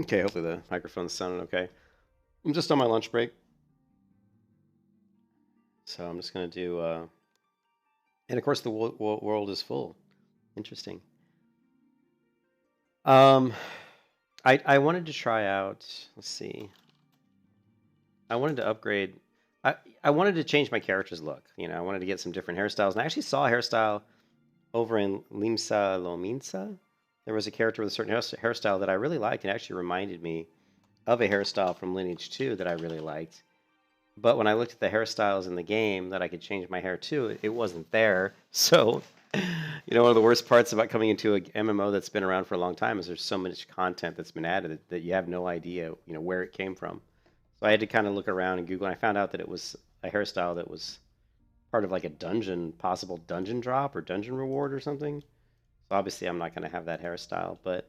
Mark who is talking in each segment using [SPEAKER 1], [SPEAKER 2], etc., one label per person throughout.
[SPEAKER 1] Okay, hopefully the microphone's sounding okay. I'm just on my lunch break, so I'm just gonna do. And of course, the world is full. Interesting. Um, I wanted to try out. Let's see. I wanted to upgrade. I wanted to change my character's look. I wanted to get some different hairstyles, and I actually saw a hairstyle over in Limsa Lominsa. There was a character with a certain hairstyle that I really liked, and actually reminded me of a hairstyle from Lineage 2 that I really liked. But when I looked at the hairstyles in the game that I could change my hair to, it wasn't there. So, one of the worst parts about coming into a MMO that's been around for a long time is there's so much content that's been added that you have no idea, where it came from. So I had to kind of look around and Google, and I found out that it was a hairstyle that was part of like a possible dungeon drop or dungeon reward or something. So obviously I'm not going to have that hairstyle, but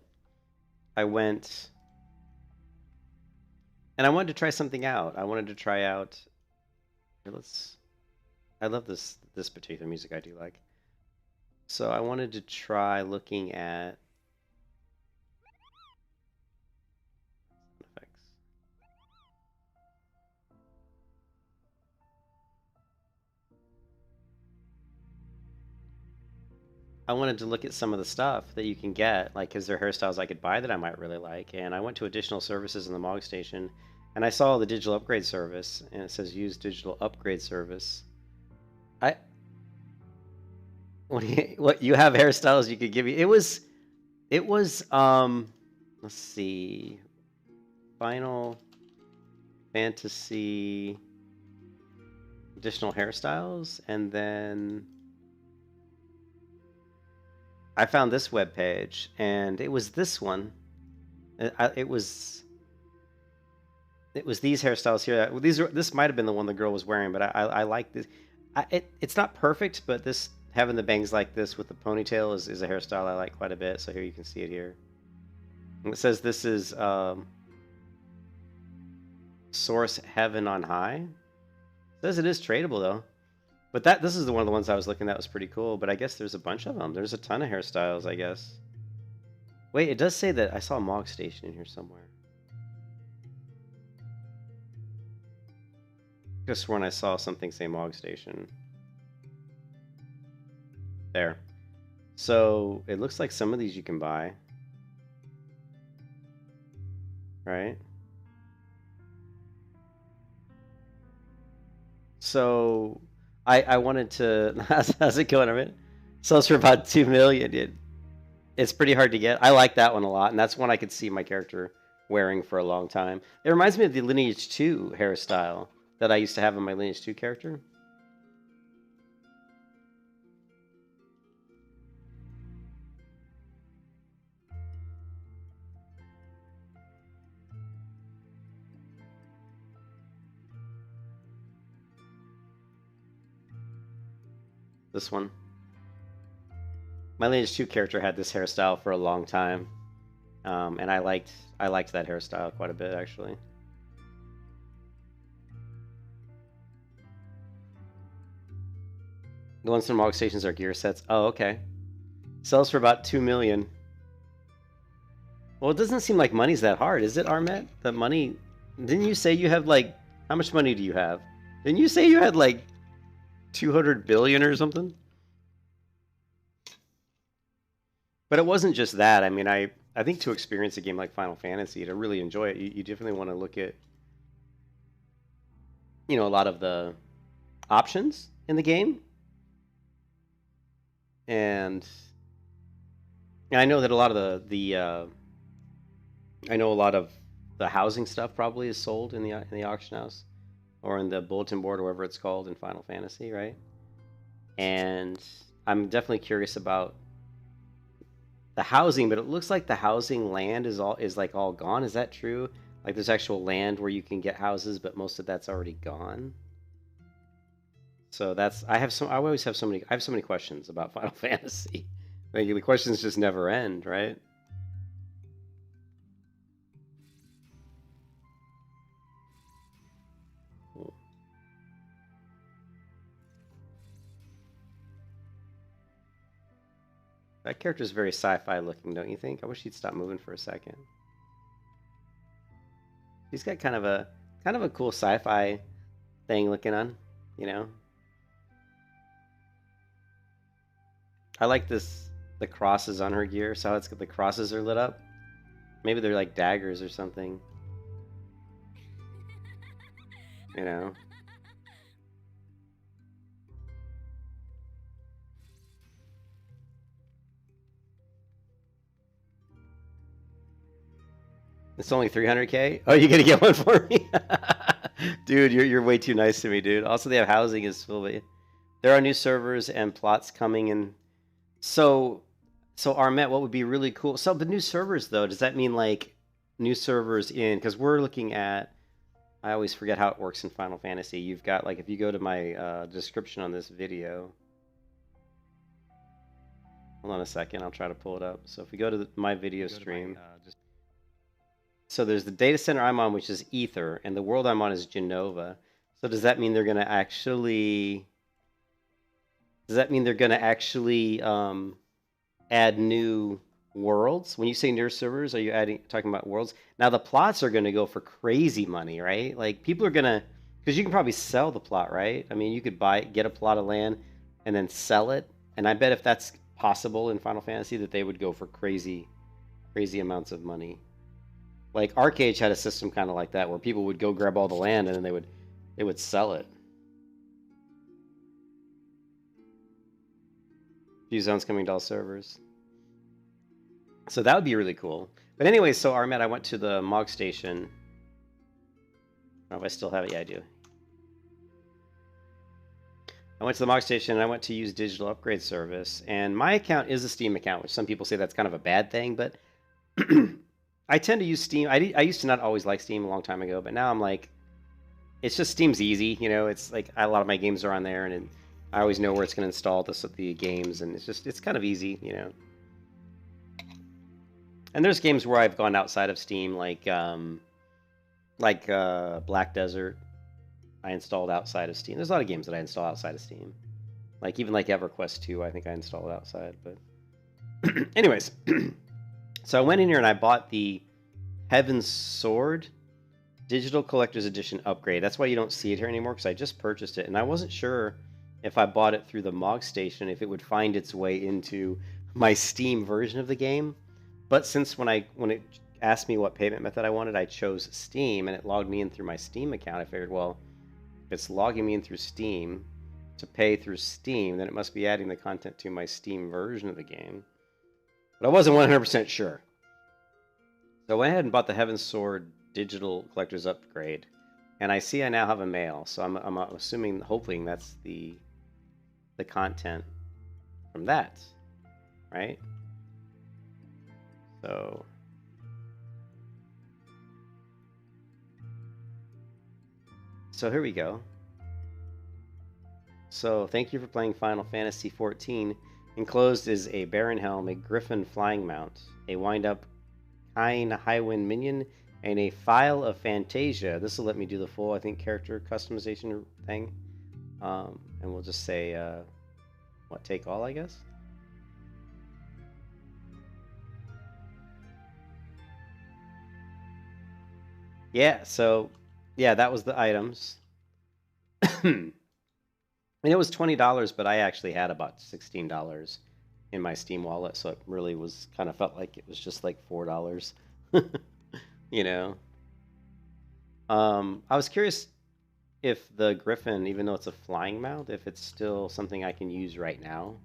[SPEAKER 1] I went and I wanted to try something out. I wanted to try out. Here, let's. I love this particular music. I do like. So I wanted to try looking at effects. I wanted to look at some of the stuff that you can get, like, is there hairstyles I could buy that I might really like? And I went to additional services in the Mog Station, and I saw the digital upgrade service, and it says use digital upgrade service. I what you have hairstyles you could give me? It was let's see, Final Fantasy additional hairstyles, and then I found this web page, and it was this one. It was these hairstyles here. This might have been the one the girl was wearing, but I like this. It's not perfect, but this having the bangs like this with the ponytail is a hairstyle I like quite a bit. So here you can see it here. And it says this is Source Heaven on High. It says it is tradable though. But this is one of the ones I was looking at was pretty cool. But I guess there's a bunch of them. There's a ton of hairstyles, I guess. Wait, it does say that I saw a Mog Station in here somewhere. I could have sworn I saw something say Mog Station. There. So it looks like some of these you can buy. Right? So I wanted to how's it going, Amit? Sells for about 2 million. It's pretty hard to get. I like that one a lot, and that's one I could see my character wearing for a long time. It reminds me of the Lineage 2 hairstyle that I used to have in my Lineage 2 character. This one. My Lineage 2 character had this hairstyle for a long time, and I liked that hairstyle quite a bit actually. The ones from Mog Stations are gear sets. Oh, okay. Sells for about 2 million. Well, it doesn't seem like money's that hard, is it, Armet? The money. Didn't you say you have like how much money do you have? Didn't you say you had like 200 billion or something? But it wasn't just that. I mean, I think to experience a game like Final Fantasy, to really enjoy it, you definitely want to look at a lot of the options in the game, and I know that a lot of the I know a lot of the housing stuff probably is sold in the auction house or in the bulletin board or whatever it's called in Final Fantasy, right? And I'm definitely curious about the housing, but it looks like the housing land is like all gone. Is that true? Like there's actual land where you can get houses, but most of that's already gone. So I always have so many questions about Final Fantasy. Like the questions just never end, right? That character's very sci-fi looking, don't you think? I wish he'd stop moving for a second. He's got kind of a cool sci-fi thing looking on, you know. I like the crosses on her gear. So how it's the crosses are lit up. Maybe they're like daggers or something, you know. It's only 300K. Oh, you gonna get one for me, dude? You're way too nice to me, dude. Also, they have housing as well. There are new servers and plots coming in. So, so Armet, what would be really cool? So the new servers, though, does that mean like new servers in? Because we're looking at. I always forget how it works in Final Fantasy. You've got like if you go to my description on this video. Hold on a second. I'll try to pull it up. So if we go to my video stream. So there's the data center I'm on, which is Aether, and the world I'm on is Jenova. So does that mean they're going to actually? Does that mean they're going to actually add new worlds? When you say new servers, are you talking about worlds? Now the plots are going to go for crazy money, right? Like people are going to, because you can probably sell the plot, right? I mean, you could get a plot of land, and then sell it. And I bet if that's possible in Final Fantasy, that they would go for crazy, crazy amounts of money. Like Arcade had a system kind of like that, where people would go grab all the land and then they would sell it. Few zones coming to all servers. So that would be really cool. But anyway, so Armet, I went to the Mog Station. I don't know if I still have it. Yeah, I do. I went to the Mog Station and I went to use digital upgrade service. And my account is a Steam account, which some people say that's kind of a bad thing, but I tend to use Steam. I used to not always like Steam a long time ago, but now I'm like, it's just Steam's easy, you know. It's like a lot of my games are on there, and I always know where it's going to install the games, and it's kind of easy, you know. And there's games where I've gone outside of Steam, like Black Desert. I installed outside of Steam. There's a lot of games that I install outside of Steam, like even like EverQuest 2. I think I installed outside, but anyways. So I went in here and I bought the Heaven's Sword Digital Collector's Edition upgrade. That's why you don't see it here anymore, because I just purchased it. And I wasn't sure if I bought it through the Mog Station, if it would find its way into my Steam version of the game. But since when it asked me what payment method I wanted, I chose Steam, and it logged me in through my Steam account. I figured, well, if it's logging me in through Steam to pay through Steam, then it must be adding the content to my Steam version of the game. But I wasn't 100% sure. So I went ahead and bought the Heaven's Sword Digital Collector's Upgrade. And I see I now have a mail. So I'm assuming, hoping that's the content from that. Right? So here we go. So thank you for playing Final Fantasy XIV. Enclosed is a Baron Helm, a Griffin Flying Mount, a wind-up Kine Highwind Minion, and a File of Fantasia. This will let me do the full, I think, character customization thing. And we'll just say, take all, I guess? Yeah, so, yeah, that was the items. And it was $20, but I actually had about $16 in my Steam wallet, so it really was kind of felt like it was just like $4, you know. I was curious if the Griffin, even though it's a flying mount, if it's still something I can use right now.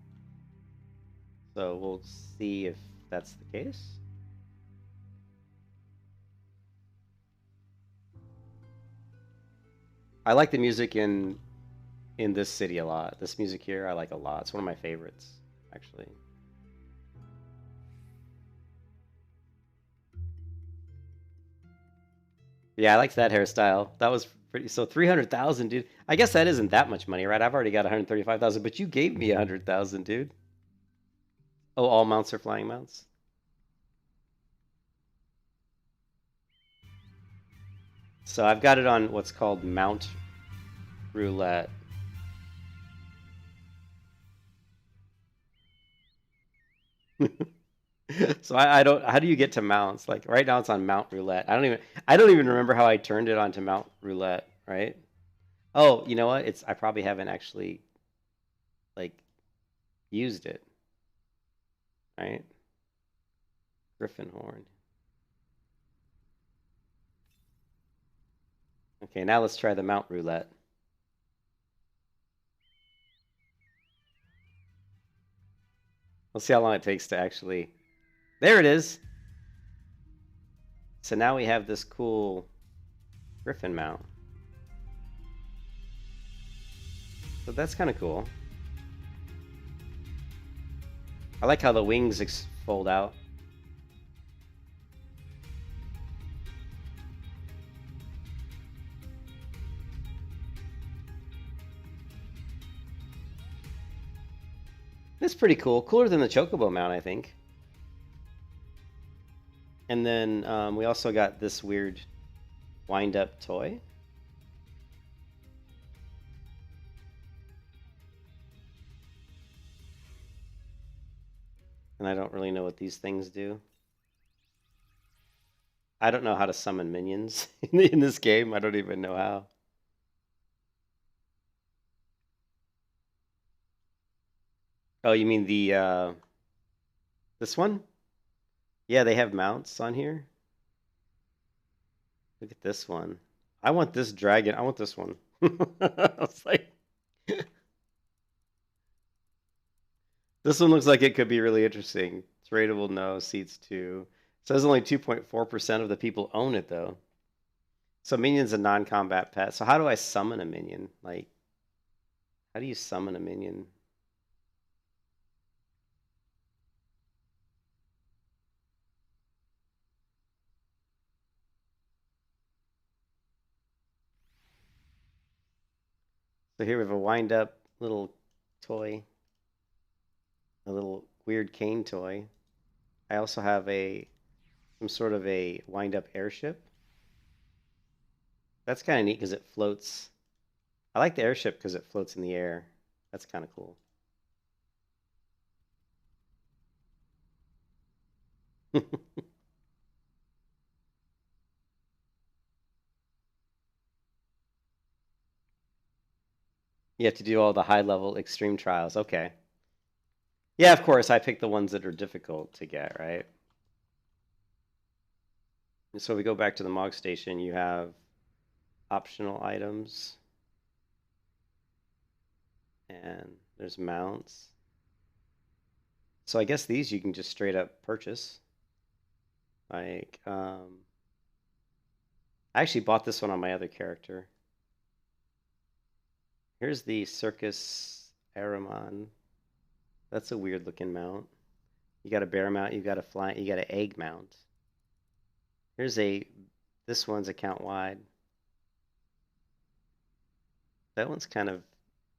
[SPEAKER 1] So we'll see if that's the case. I like the music in this city a lot. This music here I like a lot. It's one of my favorites, actually. Yeah, I liked that hairstyle. That was pretty. So 300,000, dude. I guess that isn't that much money, right? I've already got 135,000, but you gave me 100,000, dude. Oh, all mounts are flying mounts. So I've got it on what's called Mount Roulette. So I don't. How do you get to mounts? Like right now, it's on Mount Roulette. I don't even remember how I turned it onto Mount Roulette. Right? Oh, you know what? It's I probably haven't actually like used it. Right? Griffin horn. Okay, now let's try the Mount Roulette. Let's see how long it takes to actually. There it is. So now we have this cool Griffin mount. So that's kind of cool. I like how the wings fold out. That's pretty cool. Cooler than the Chocobo mount, I think. And then we also got this weird wind-up toy. And I don't really know what these things do. I don't know how to summon minions in this game. I don't even know how. Oh, you mean the this one? Yeah, they have mounts on here. Look at this one. I want this dragon. I want this one. I was like, this one looks like it could be really interesting. It's rateable, no. Seats 2. Says only 2.4% of the people own it, though. So minion's a non-combat pet. So how do I summon a minion? Like, how do you summon a minion? So here we have a wind-up little toy. A little weird cane toy. I also have some sort of a wind-up airship. That's kind of neat because it floats. I like the airship because it floats in the air. That's kind of cool. You have to do all the high-level extreme trials. Okay. Yeah, of course. I picked the ones that are difficult to get, right? And so we go back to the Mog Station. You have optional items. And there's mounts. So I guess these you can just straight up purchase. Like, I actually bought this one on my other character. Here's the Circus Aramon. That's a weird looking mount. You got a bear mount, you got a fly, you got an egg mount. This one's account wide. That one's kind of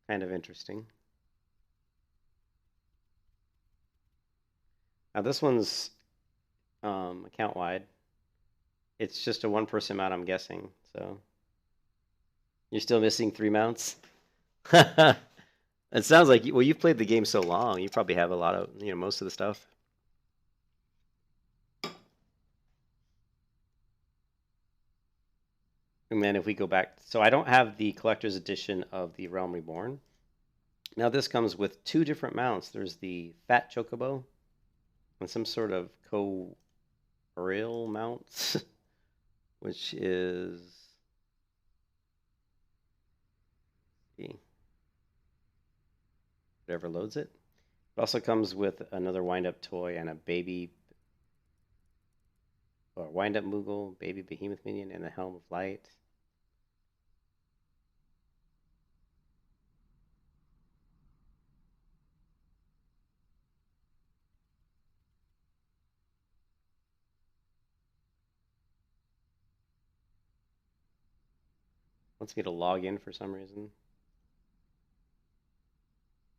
[SPEAKER 1] interesting. Now this one's account wide. It's just a one-person mount, I'm guessing. So you're still missing 3 mounts. It sounds like well, you've played the game so long, you probably have a lot of most of the stuff. And then if we go back, so I don't have the collector's edition of the Realm Reborn. Now this comes with 2 different mounts. There's the Fat Chocobo and some sort of co-rail mount, which is whatever loads it. It also comes with another wind-up toy and a baby or wind-up Moogle, baby behemoth minion, and a Helm of Light. Wants me to log in for some reason.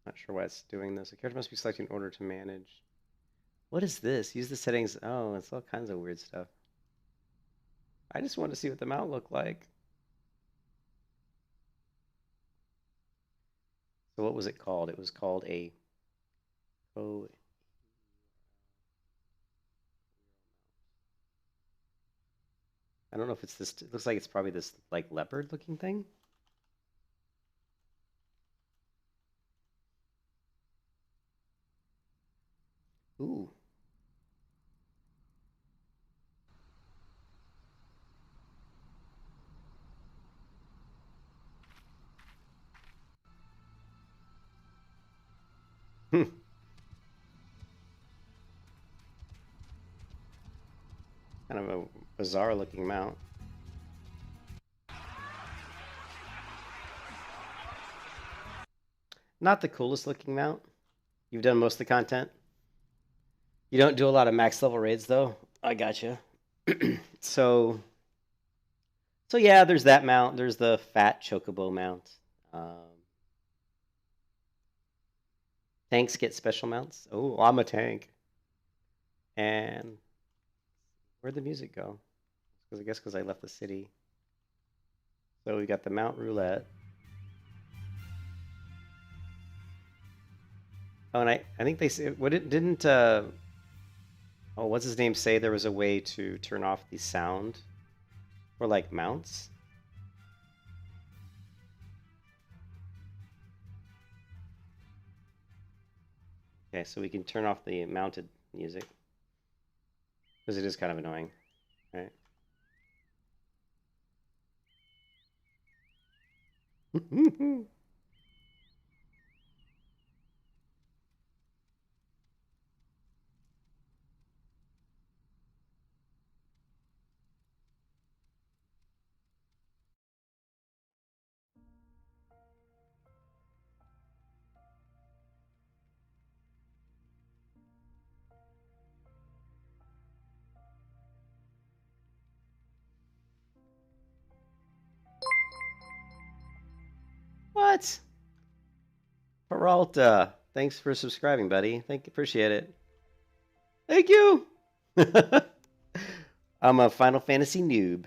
[SPEAKER 1] Not sure why it's doing this. A character must be selected in order to manage. What is this? Use the settings. Oh, it's all kinds of weird stuff. I just want to see what the mount looked like. So what was it called? It was called a I don't know if it's this. It looks like it's probably this like leopard-looking thing. Ooh. Hmm. Kind of a bizarre-looking mount. Not the coolest-looking mount. You've done most of the content. You don't do a lot of max level raids though. I gotcha. so so yeah, there's that mount. There's the fat chocobo mount. Tanks get special mounts. Oh, I'm a tank. And where'd the music go? Because I guess because I left the city. So we got the Mount Roulette. Oh, and I think they said what it didn't oh, what's his name say there was a way to turn off the sound for like mounts? Okay, so we can turn off the mounted music because it is kind of annoying, right? What? Peralta, thanks for subscribing, buddy. Appreciate it. Thank you. I'm a Final Fantasy noob.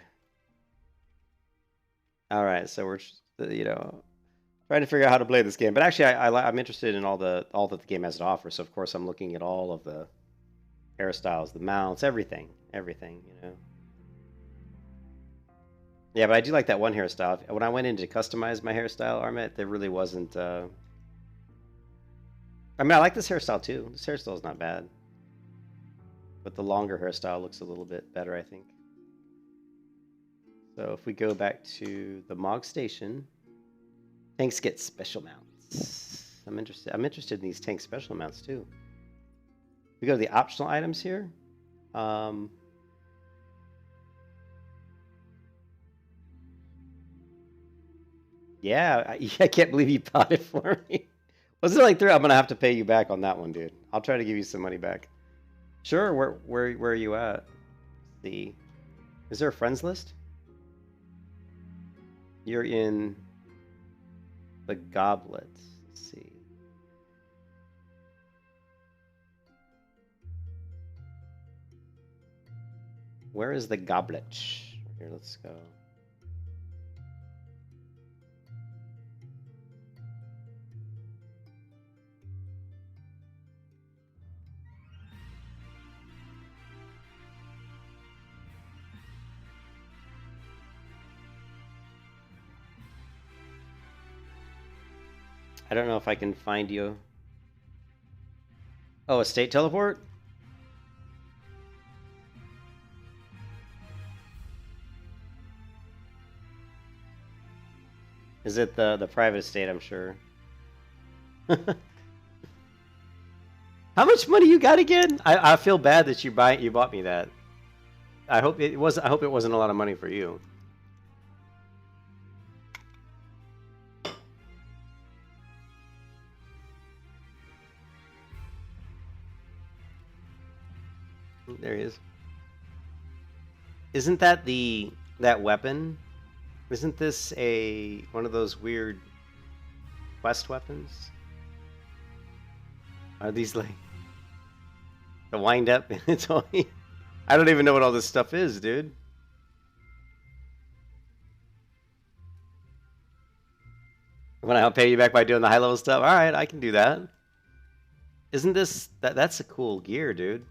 [SPEAKER 1] All right, so we're trying to figure out how to play this game. But actually, I'm interested in all that the game has to offer. So of course, I'm looking at all of the hairstyles, the mounts, everything. Yeah, but I do like that one hairstyle. When I went in to customize my hairstyle, Armet, there really wasn't. I mean, I like this hairstyle too. This hairstyle is not bad, but the longer hairstyle looks a little bit better, I think. So if we go back to the Mog Station, tanks get special mounts. I'm interested in these tank special mounts too. We go to the optional items here. Yeah, I can't believe you bought it for me. Was it like three? I'm gonna have to pay you back on that one, dude. I'll try to give you some money back. Sure. Where are you at? See, is there a friends list? You're in the goblet. Let's see. Where is the goblet? Here, let's go. I don't know if I can find you. Oh, a state teleport? Is it the private estate, I'm sure. How much money you got again? I feel bad that you bought me that. I hope it wasn't a lot of money for you. There he is. Isn't that that weapon? Isn't this one of those weird quest weapons? Are these like the wind up? It's only. I don't even know what all this stuff is, dude. When I'll pay you back by doing the high level stuff. All right, I can do that. Isn't this that's a cool gear, dude?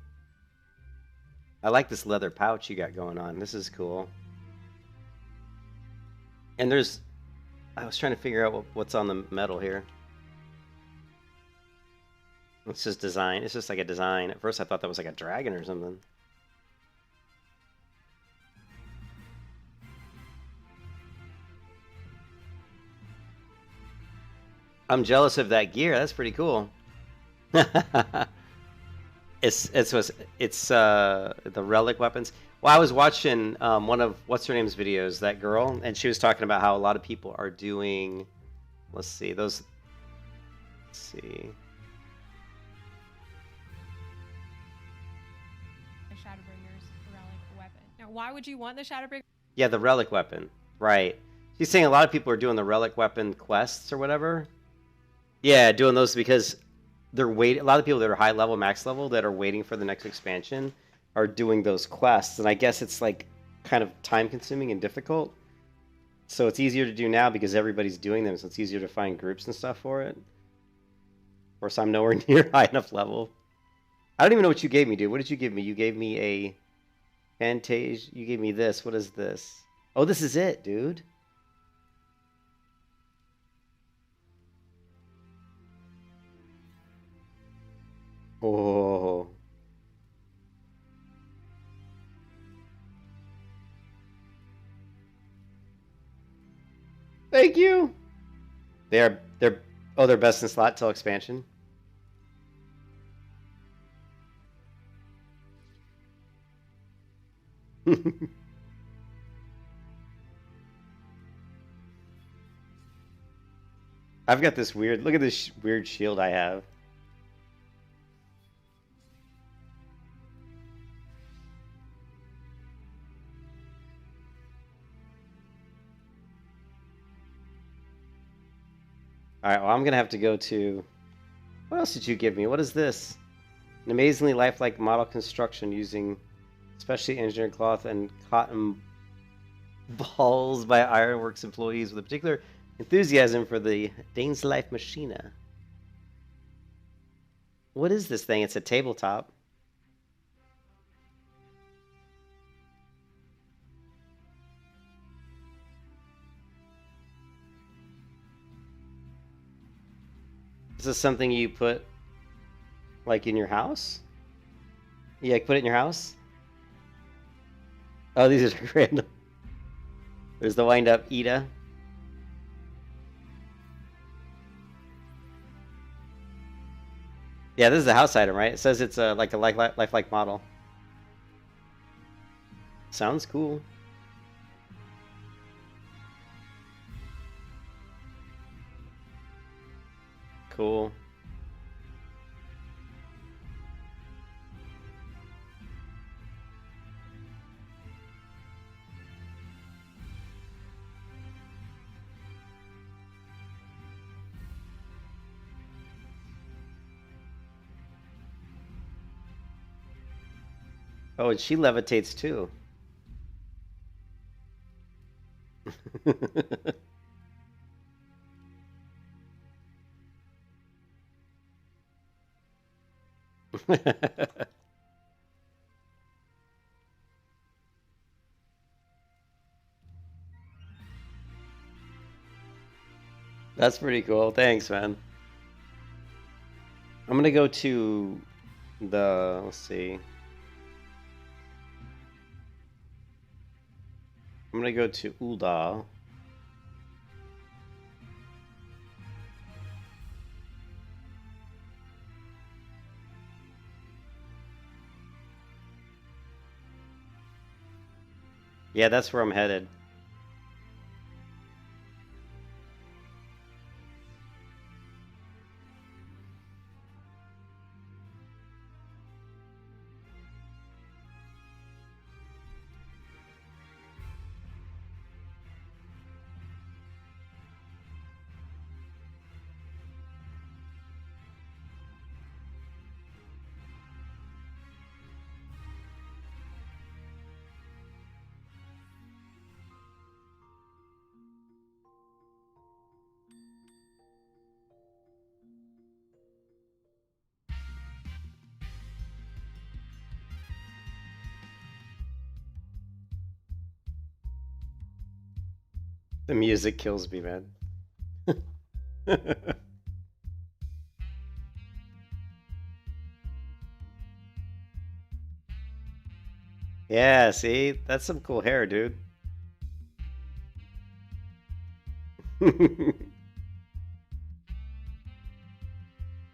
[SPEAKER 1] I like this leather pouch you got going on. This is cool. And there's, I was trying to figure out what's on the metal here. It's just design. It's just like a design. At first I thought that was like a dragon or something. I'm jealous of that gear. That's pretty cool. It's the relic weapons. Well, I was watching one of what's her name's videos, that girl, and she was talking about how a lot of people are doing. Let's see those. Let's see.
[SPEAKER 2] The Shadowbringer's relic weapon. Now, why would you want the Shadowbringer?
[SPEAKER 1] Yeah, the relic weapon. Right. She's saying a lot of people are doing the relic weapon quests or whatever. Yeah, doing those because they're waiting. A lot of people that are high level, max level, that are waiting for the next expansion are doing those quests, and I guess it's like kind of time consuming and difficult. So it's easier to do now because everybody's doing them, so it's easier to find groups and stuff for it. Of course, I'm nowhere near high enough level. I don't even know what you gave me, dude. What did you give me? You gave me a Fantasia. You gave me this. What is this? Oh, this is it, dude. Oh. Thank you. They're best in slot till expansion. I've got this weird. Look at this weird shield I have. All right. Well, I'm gonna have to go to. What else did you give me? What is this? An amazingly lifelike model construction using specially engineered cloth and cotton balls by Ironworks employees with a particular enthusiasm for the Dane's Life Machina. What is this thing? It's a tabletop. Is this something you put like in your house? Yeah, put it in your house? Oh, these are random. There's the wind up Ida. Yeah, this is a house item, right? It says it's like a lifelike model. Sounds cool. Cool. Oh, and she levitates too. That's pretty cool. Thanks, man. I'm gonna go to let's see. I'm gonna go to Ul'dah. Yeah, that's where I'm headed. The music kills me, man. Yeah, see? That's some cool hair, dude.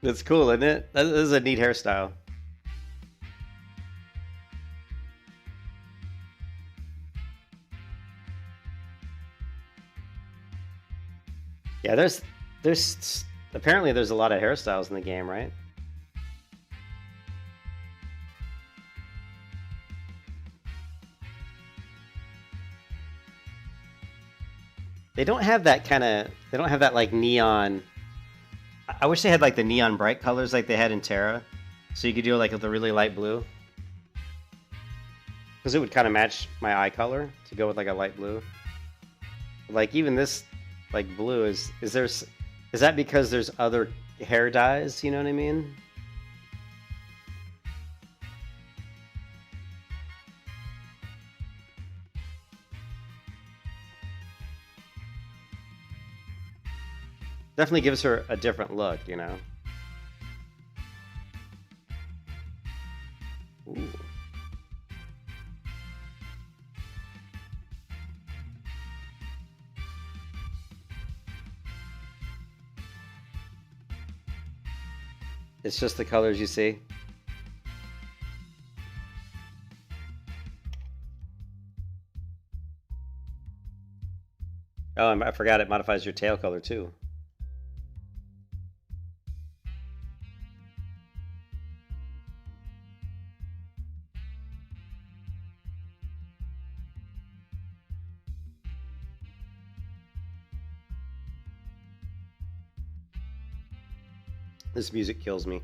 [SPEAKER 1] That's cool, isn't it? That is a neat hairstyle. Yeah, there's apparently there's a lot of hairstyles in the game, right? They don't have that kind of. They don't have that like neon. I wish they had like the neon bright colors like they had in Terra, so you could do like the really light blue, because it would kind of match my eye color to go with like a light blue. Like even this, like blue is that because there's other hair dyes? You know what I mean? Definitely gives her a different look, you know. Ooh. It's just the colors you see. Oh, and I forgot it modifies your tail color too. This music kills me.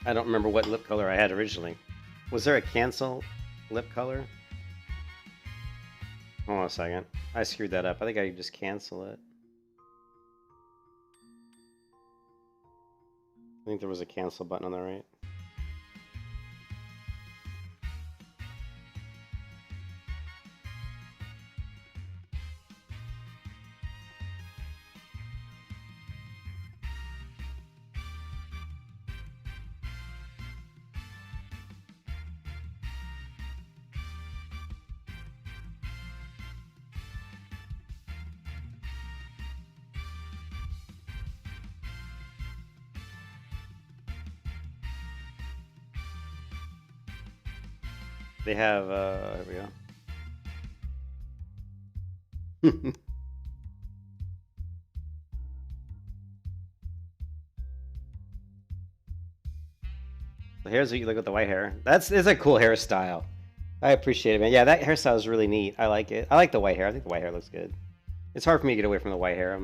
[SPEAKER 1] I don't remember what lip color I had originally. Was there a cancel lip color? Hold on a second. I screwed that up. I think I can just cancel it. I think there was a cancel button on the right. They have, there we go. So here's what you look with the white hair. It's a cool hairstyle. I appreciate it, man. Yeah, that hairstyle is really neat. I like it. I like the white hair. I think the white hair looks good. It's hard for me to get away from the white hair.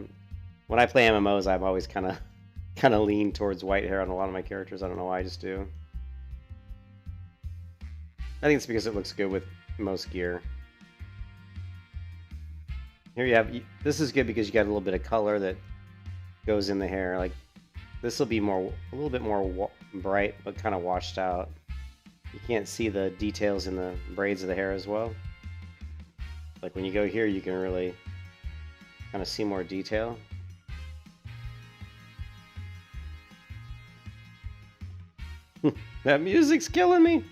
[SPEAKER 1] When I play MMOs, I'm always kind of lean towards white hair on a lot of my characters. I don't know why, I just do. I think it's because it looks good with most gear. Here you have, this is good because you got a little bit of color that goes in the hair. Like this will be a little bit more bright, but kind of washed out. You can't see the details in the braids of the hair as well. Like when you go here, you can really kind of see more detail. That music's killing me.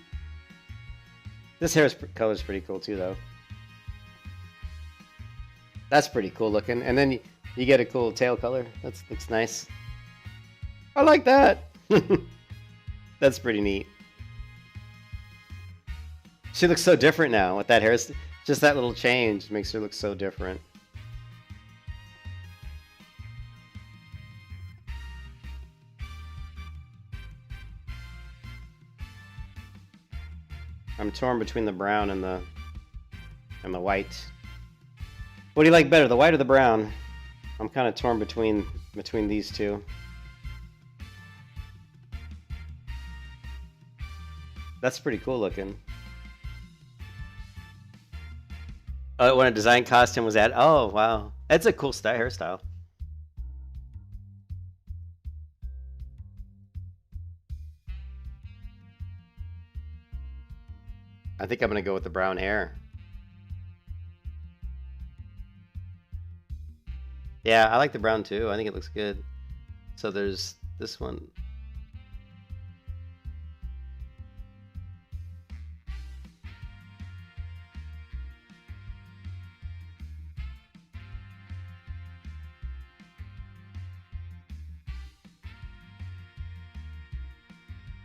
[SPEAKER 1] This hair color is pretty cool too, though. That's pretty cool looking. And then you get a cool tail color. That looks nice. I like that. That's pretty neat. She looks so different now with that hair. Just that little change makes her look so different. I'm torn between the brown and the white. What do you like better, the white or the brown? I'm kind of torn between these two. That's pretty cool looking. Oh, when a design costume was added. Oh, wow. That's a cool hairstyle. I think I'm going to go with the brown hair. Yeah, I like the brown too. I think it looks good. So there's this one.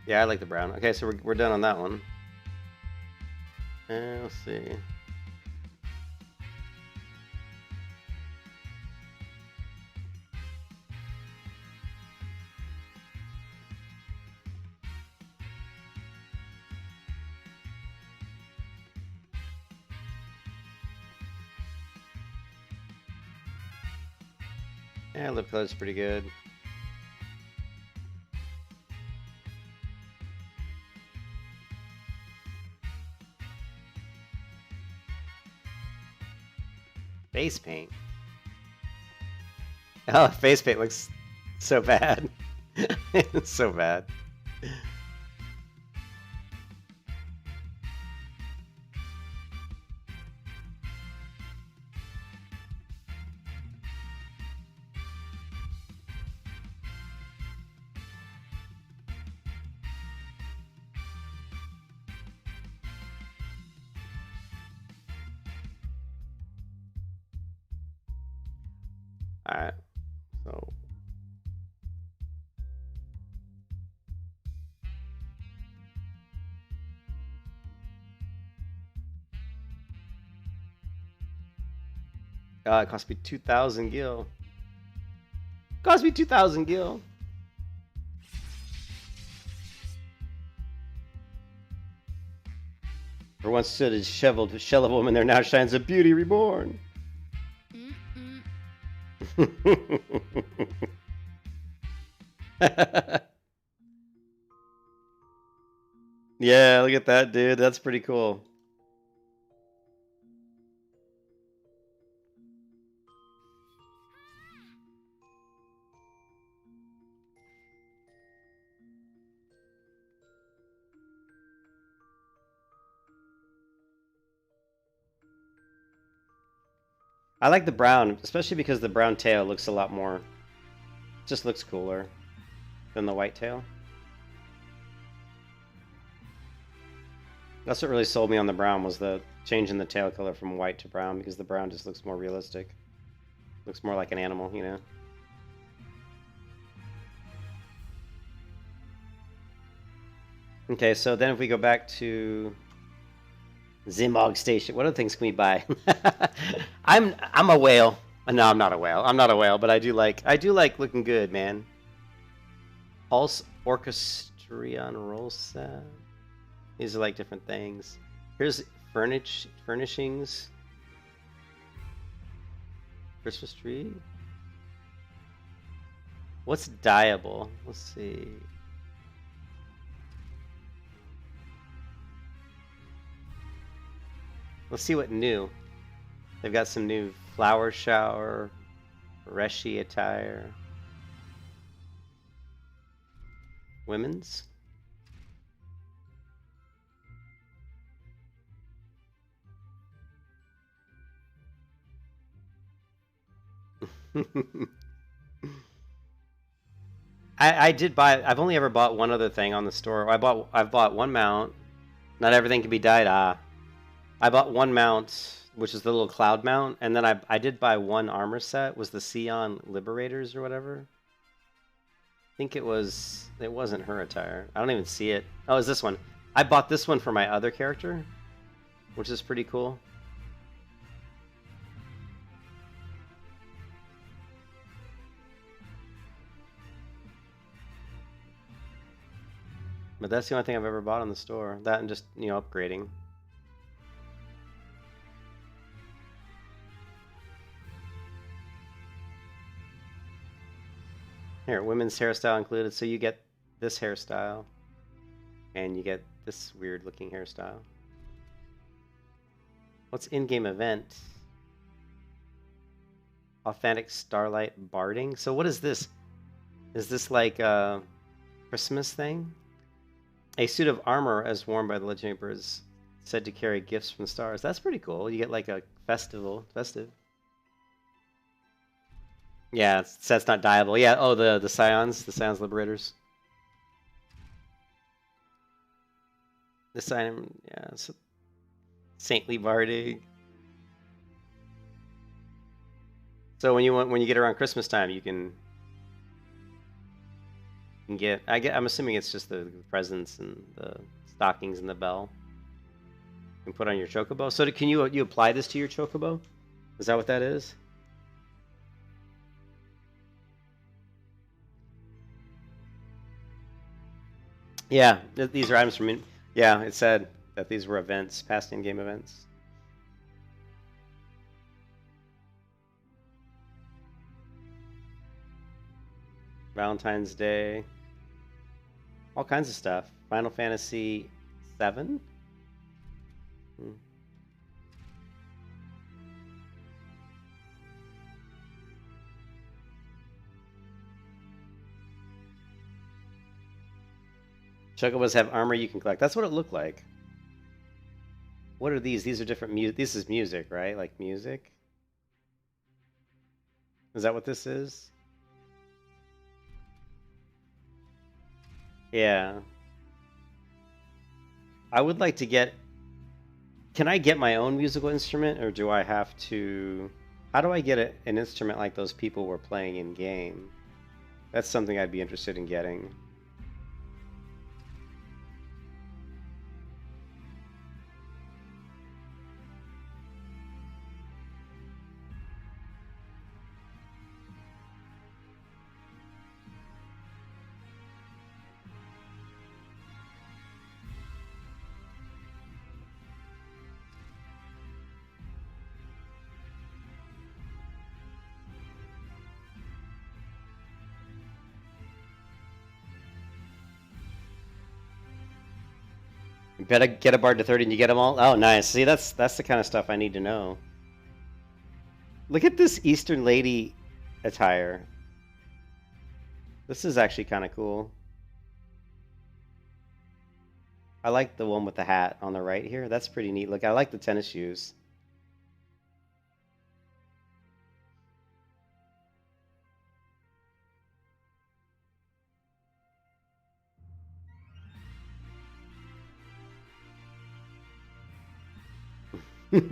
[SPEAKER 1] Yeah, I like the brown. Okay, so we're done on that one. Let's see. Yeah, lip color's pretty good. Face paint. Oh, face paint looks so bad. It's so bad. Alright, so it cost me 2,000 gil. Cost me 2,000 gil. For once stood a disheveled shell of a woman, there now shines a beauty reborn. Yeah, look at that, dude. That's pretty cool. I like the brown, especially because the brown tail looks a lot more, just looks cooler than the white tail. That's what really sold me on the brown, was the change in the tail color from white to brown, because the brown just looks more realistic. Looks more like an animal, you know? Okay, so then if we go back to Zimog Station, what other things can we buy? I'm a whale. No, I'm not a whale. I'm not a whale, but I do like looking good, man. Pulse Orchestrion roll set. These are like different things. Here's furnishings. Christmas tree. What's dyeable? Let's see. Let's see what new. They've got some new flower shower, Reshi attire. Women's. I did buy. I've only ever bought one other thing on the store. I've bought one mount. Not everything can be dyed. I bought one mount, which is the little cloud mount, and then I did buy one armor set. Was the Sion Liberators or whatever? I think it was. It wasn't her attire. I don't even see it. Oh, it's this one. I bought this one for my other character, which is pretty cool. But that's the only thing I've ever bought in the store. That and just, upgrading. Here, women's hairstyle included. So you get this hairstyle. And you get this weird looking hairstyle. What's in-game event? Authentic Starlight Barding. So what is this? Is this like a Christmas thing? A suit of armor as worn by the legendary birds said to carry gifts from the stars. That's pretty cool. You get like a festive. Yeah, that's not dyeable. Yeah, oh, the Scions Liberators. This item, yeah, it's saintly barding. So when you get around Christmas time, you can get. I'm assuming it's just the presents and the stockings and the bell. You can put on your chocobo. So can you apply this to your chocobo? Is that what that is? Yeah, these are items from. Yeah, it said that these were events, past in-game events. Valentine's Day. All kinds of stuff. Final Fantasy XIV? Chocobos have armor you can collect. That's what it looked like. What are these? These are different music. This is music, right? Like music? Is that what this is? Yeah. I would like to get... Can I get my own musical instrument, or do I have to... How do I get an instrument like those people were playing in-game? That's something I'd be interested in getting. You better get a bard to 30 and you get them all? Oh, nice. See, that's the kind of stuff I need to know. Look at this Eastern Lady attire. This is actually kind of cool. I like the one with the hat on the right here. That's pretty neat. Look, I like the tennis shoes. You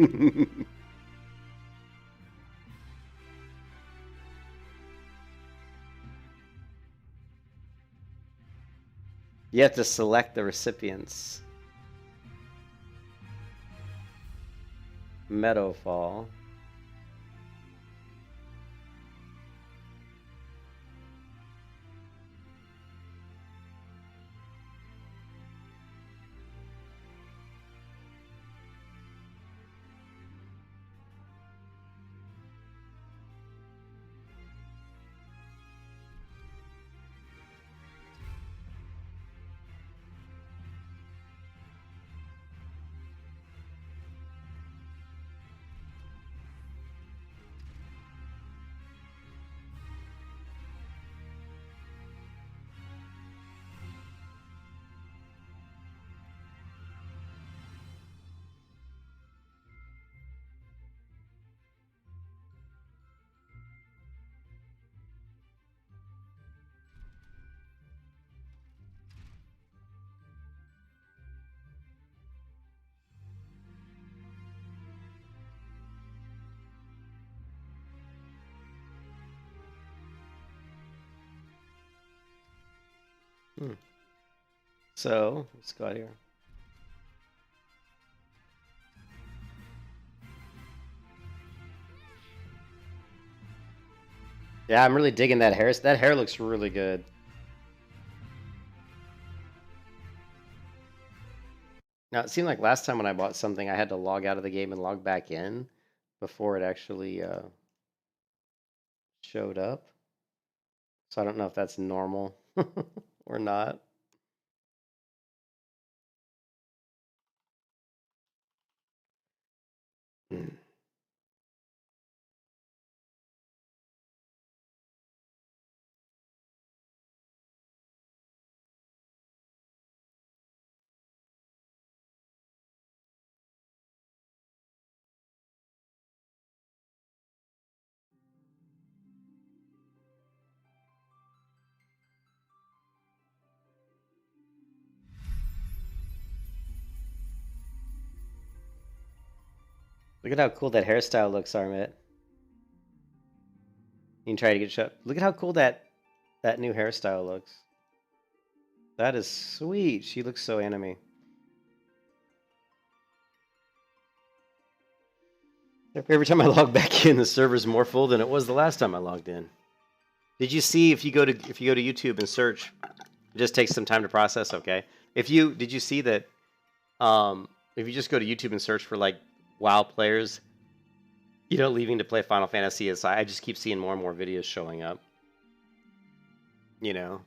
[SPEAKER 1] have to select the recipients. Meadowfall. So, let's go out here. Yeah, I'm really digging that hair. That hair looks really good. Now, it seemed like last time when I bought something, I had to log out of the game and log back in before it actually showed up. So I don't know if that's normal or not. Look at how cool that hairstyle looks, Armit. You can try to get shut. Look at how cool that new hairstyle looks. That is sweet. She looks so anime. Every time I log back in, the server's more full than it was the last time I logged in. Did you see if you go to YouTube and search, it just takes some time to process, okay? Did you see that if you just go to YouTube and search for like WoW players, leaving to play Final Fantasy, I just keep seeing more and more videos showing up. The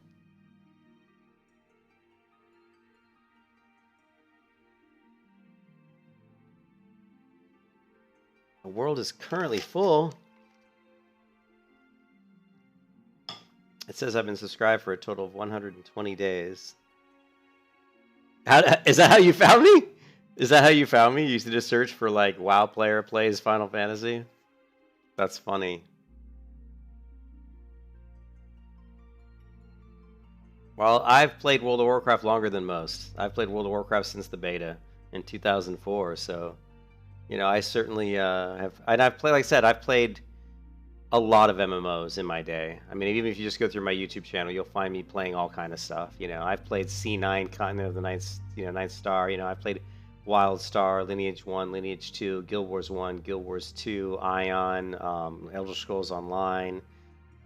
[SPEAKER 1] world is currently full. It says I've been subscribed for a total of 120 days. Is that how you found me? Is that how you found me? You used to just search for like WoW player plays Final Fantasy? That's funny. Well, I've played World of Warcraft longer than most. I've played World of Warcraft since the beta in 2004, so I certainly have. And I've played, like I said, I've played a lot of MMOs in my day. I mean, even if you just go through my YouTube channel, you'll find me playing all kind of stuff. I've played C9, Continent of the Ninth, Ninth Star. I've played Wild Star, Lineage 1, Lineage 2, Guild Wars 1, Guild Wars 2, Ion, Elder Scrolls Online.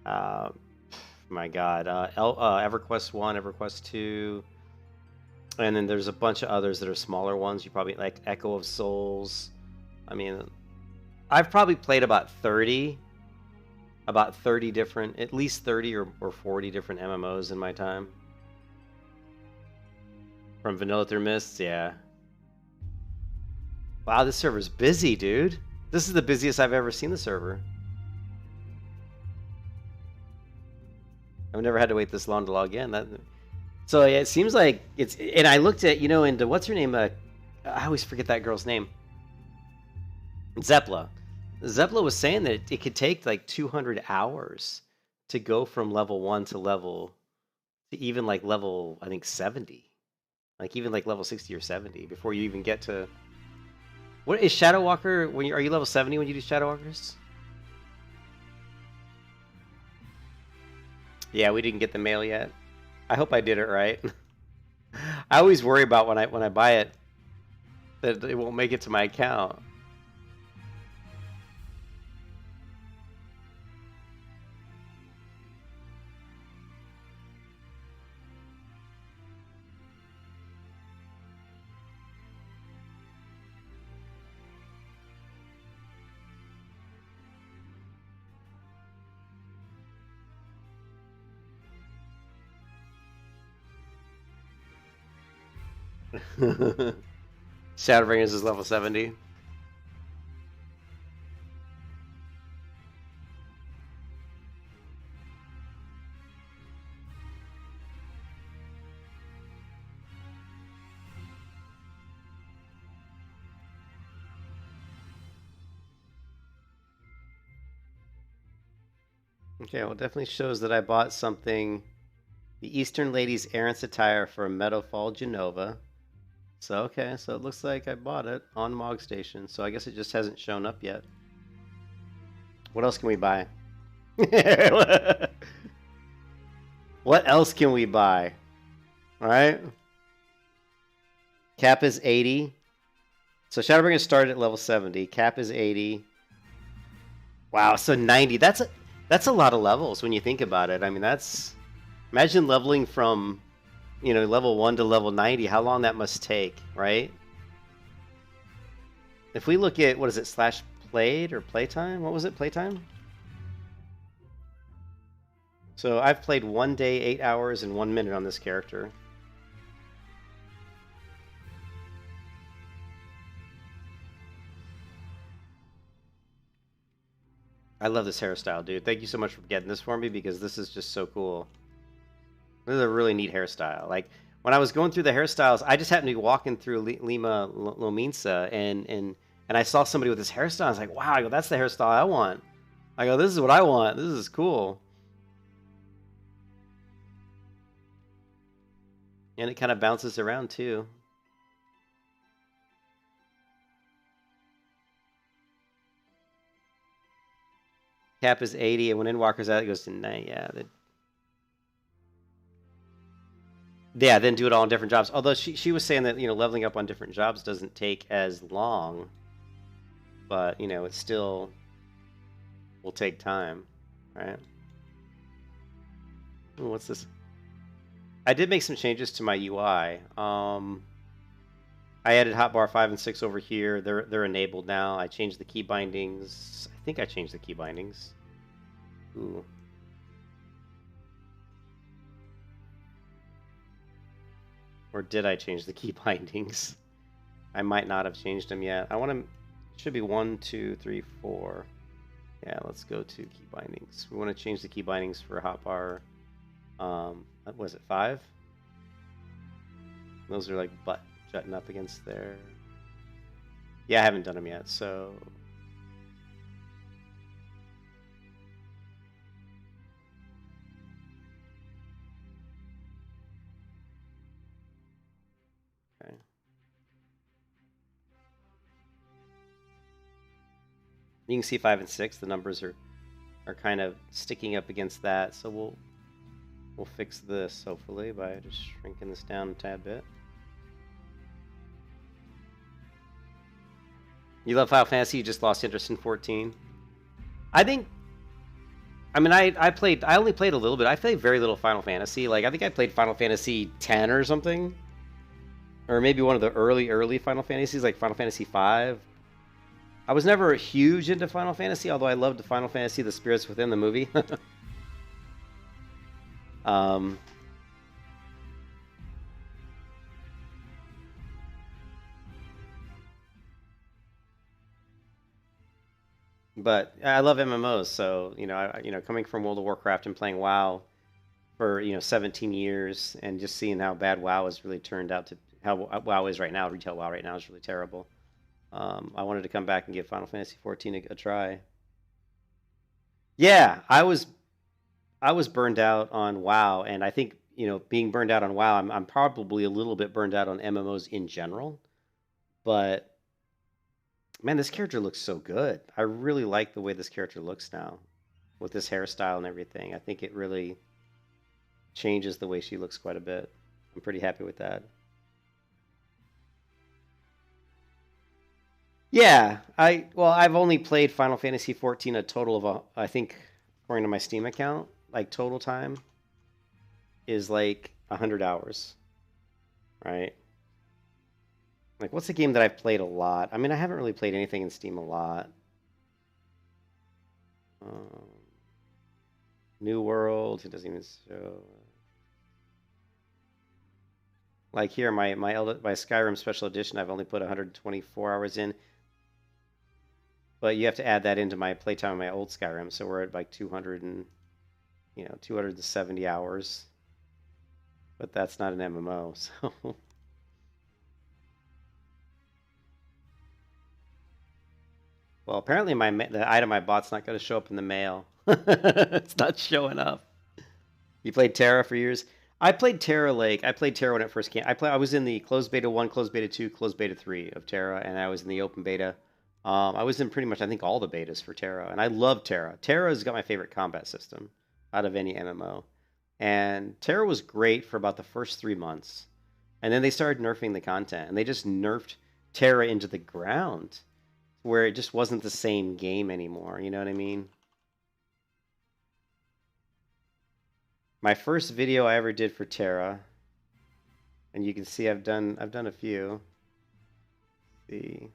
[SPEAKER 1] My God, EverQuest 1, EverQuest 2. And then there's a bunch of others that are smaller ones. You probably like Echo of Souls. I mean, I've probably played about 30 different, at least 30 or 40 different MMOs in my time. From vanilla through mists, yeah. Wow, this server's busy, dude. This is the busiest I've ever seen the server. I've never had to wait this long to log in. So yeah, it seems like it's, and I looked at, into what's her name? I always forget that girl's name. Zepla. Zepla was saying that it could take like 200 hours to go from level 1 to even like level, I think 70. Like even like level 60 or 70 before you even get to. What is Shadow Walker? Are you level 70 when you do Shadow Walkers? Yeah, we didn't get the mail yet. I hope I did it right. I always worry about when I buy it that it won't make it to my account. Shadowbringers is level 70. Okay, well, it definitely shows that I bought something. The Eastern Lady's Errant's Attire for Meadowfall Jenova. So, okay, so it looks like I bought it on Mog Station. So I guess it just hasn't shown up yet. What else can we buy? What else can we buy? Alright. Cap is 80. So Shadowbringers started at level 70. Cap is 80. Wow, so 90. That's a lot of levels when you think about it. I mean, that's... Imagine leveling from, level 1 to level 90. How long that must take, right? If we look at, what is it, slash played or playtime? What was it, playtime? So I've played 1 day, 8 hours, and 1 minute on this character. I love this hairstyle, dude. Thank you so much for getting this for me, because this is just so cool. This is a really neat hairstyle. Like, when I was going through the hairstyles, I just happened to be walking through Lima Lominsa, and I saw somebody with this hairstyle. I was like, wow, I go, that's the hairstyle I want. I go, this is what I want. This is cool. And it kind of bounces around, too. Cap is 80, and when Endwalker's out, it goes to 9. Yeah, then do it all on different jobs. Although she was saying that, leveling up on different jobs doesn't take as long. But, it still will take time, right? Ooh, what's this? I did make some changes to my UI. I added hotbar 5 and 6 over here. They're enabled now. I changed the key bindings. I think I changed the key bindings. Ooh. Or did I change the key bindings? I might not have changed them yet. I want to... Should be 1, 2, 3, 4. Yeah, let's go to key bindings. We want to change the key bindings for hotbar. What was it, 5? Those are like butt jutting up against there. Yeah, I haven't done them yet, so... Okay. You can see 5 and 6, the numbers are kind of sticking up against that, so we'll fix this, hopefully, by just shrinking this down a tad bit. You love Final Fantasy, you just lost interest in 14? I think... I mean, I only played a little bit. I played very little Final Fantasy. Like, I think I played Final Fantasy X or something. Or maybe one of the early Final Fantasies, like Final Fantasy V. I was never huge into Final Fantasy, although I loved the Final Fantasy The Spirits Within, the movie. But I love MMOs, so coming from World of Warcraft and playing WoW for 17 years, and just seeing how bad WoW has really turned out to how WoW is right now, retail WoW right now is really terrible. I wanted to come back and give Final Fantasy XIV a try. Yeah, I was burned out on WoW, and I think being burned out on WoW, I'm probably a little bit burned out on MMOs in general, but. Man, this character looks so good. I really like the way this character looks now. With this hairstyle and everything. I think it really changes the way she looks quite a bit. I'm pretty happy with that. Yeah, I've only played Final Fantasy XIV a total of, I think, according to my Steam account, like total time is like 100 hours, right? Like, what's a game that I've played a lot? I mean, I haven't really played anything in Steam a lot. New World, it doesn't even show. Like here, my Skyrim Special Edition, I've only put 124 hours in. But you have to add that into my playtime on my old Skyrim, so we're at like 270 hours. But that's not an MMO, so... Well, apparently the item I bought's not going to show up in the mail. It's not showing up. You played Terra for years? I played Terra when it first came. I was in the closed beta 1, closed beta 2, closed beta 3 of Terra, and I was in the open beta. I was in pretty much, I think, all the betas for Terra, and I love Terra. Terra's got my favorite combat system out of any MMO. And Terra was great for about the first 3 months. And then they started nerfing the content, and they just nerfed Terra into the ground, where it just wasn't the same game anymore. You know what I mean? My first video I ever did for Terra, and you can see I've done a few. Let's see,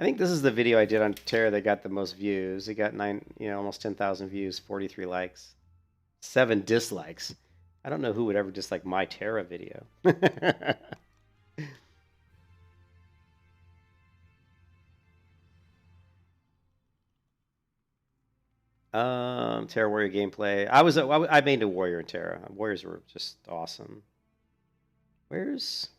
[SPEAKER 1] I think this is the video I did on Terra that got the most views. It got almost 10,000 views, 43 likes, 7 dislikes. I don't know who would ever dislike my Terra video. Terra Warrior gameplay. I made a warrior in Terra. Warriors were just awesome. Where's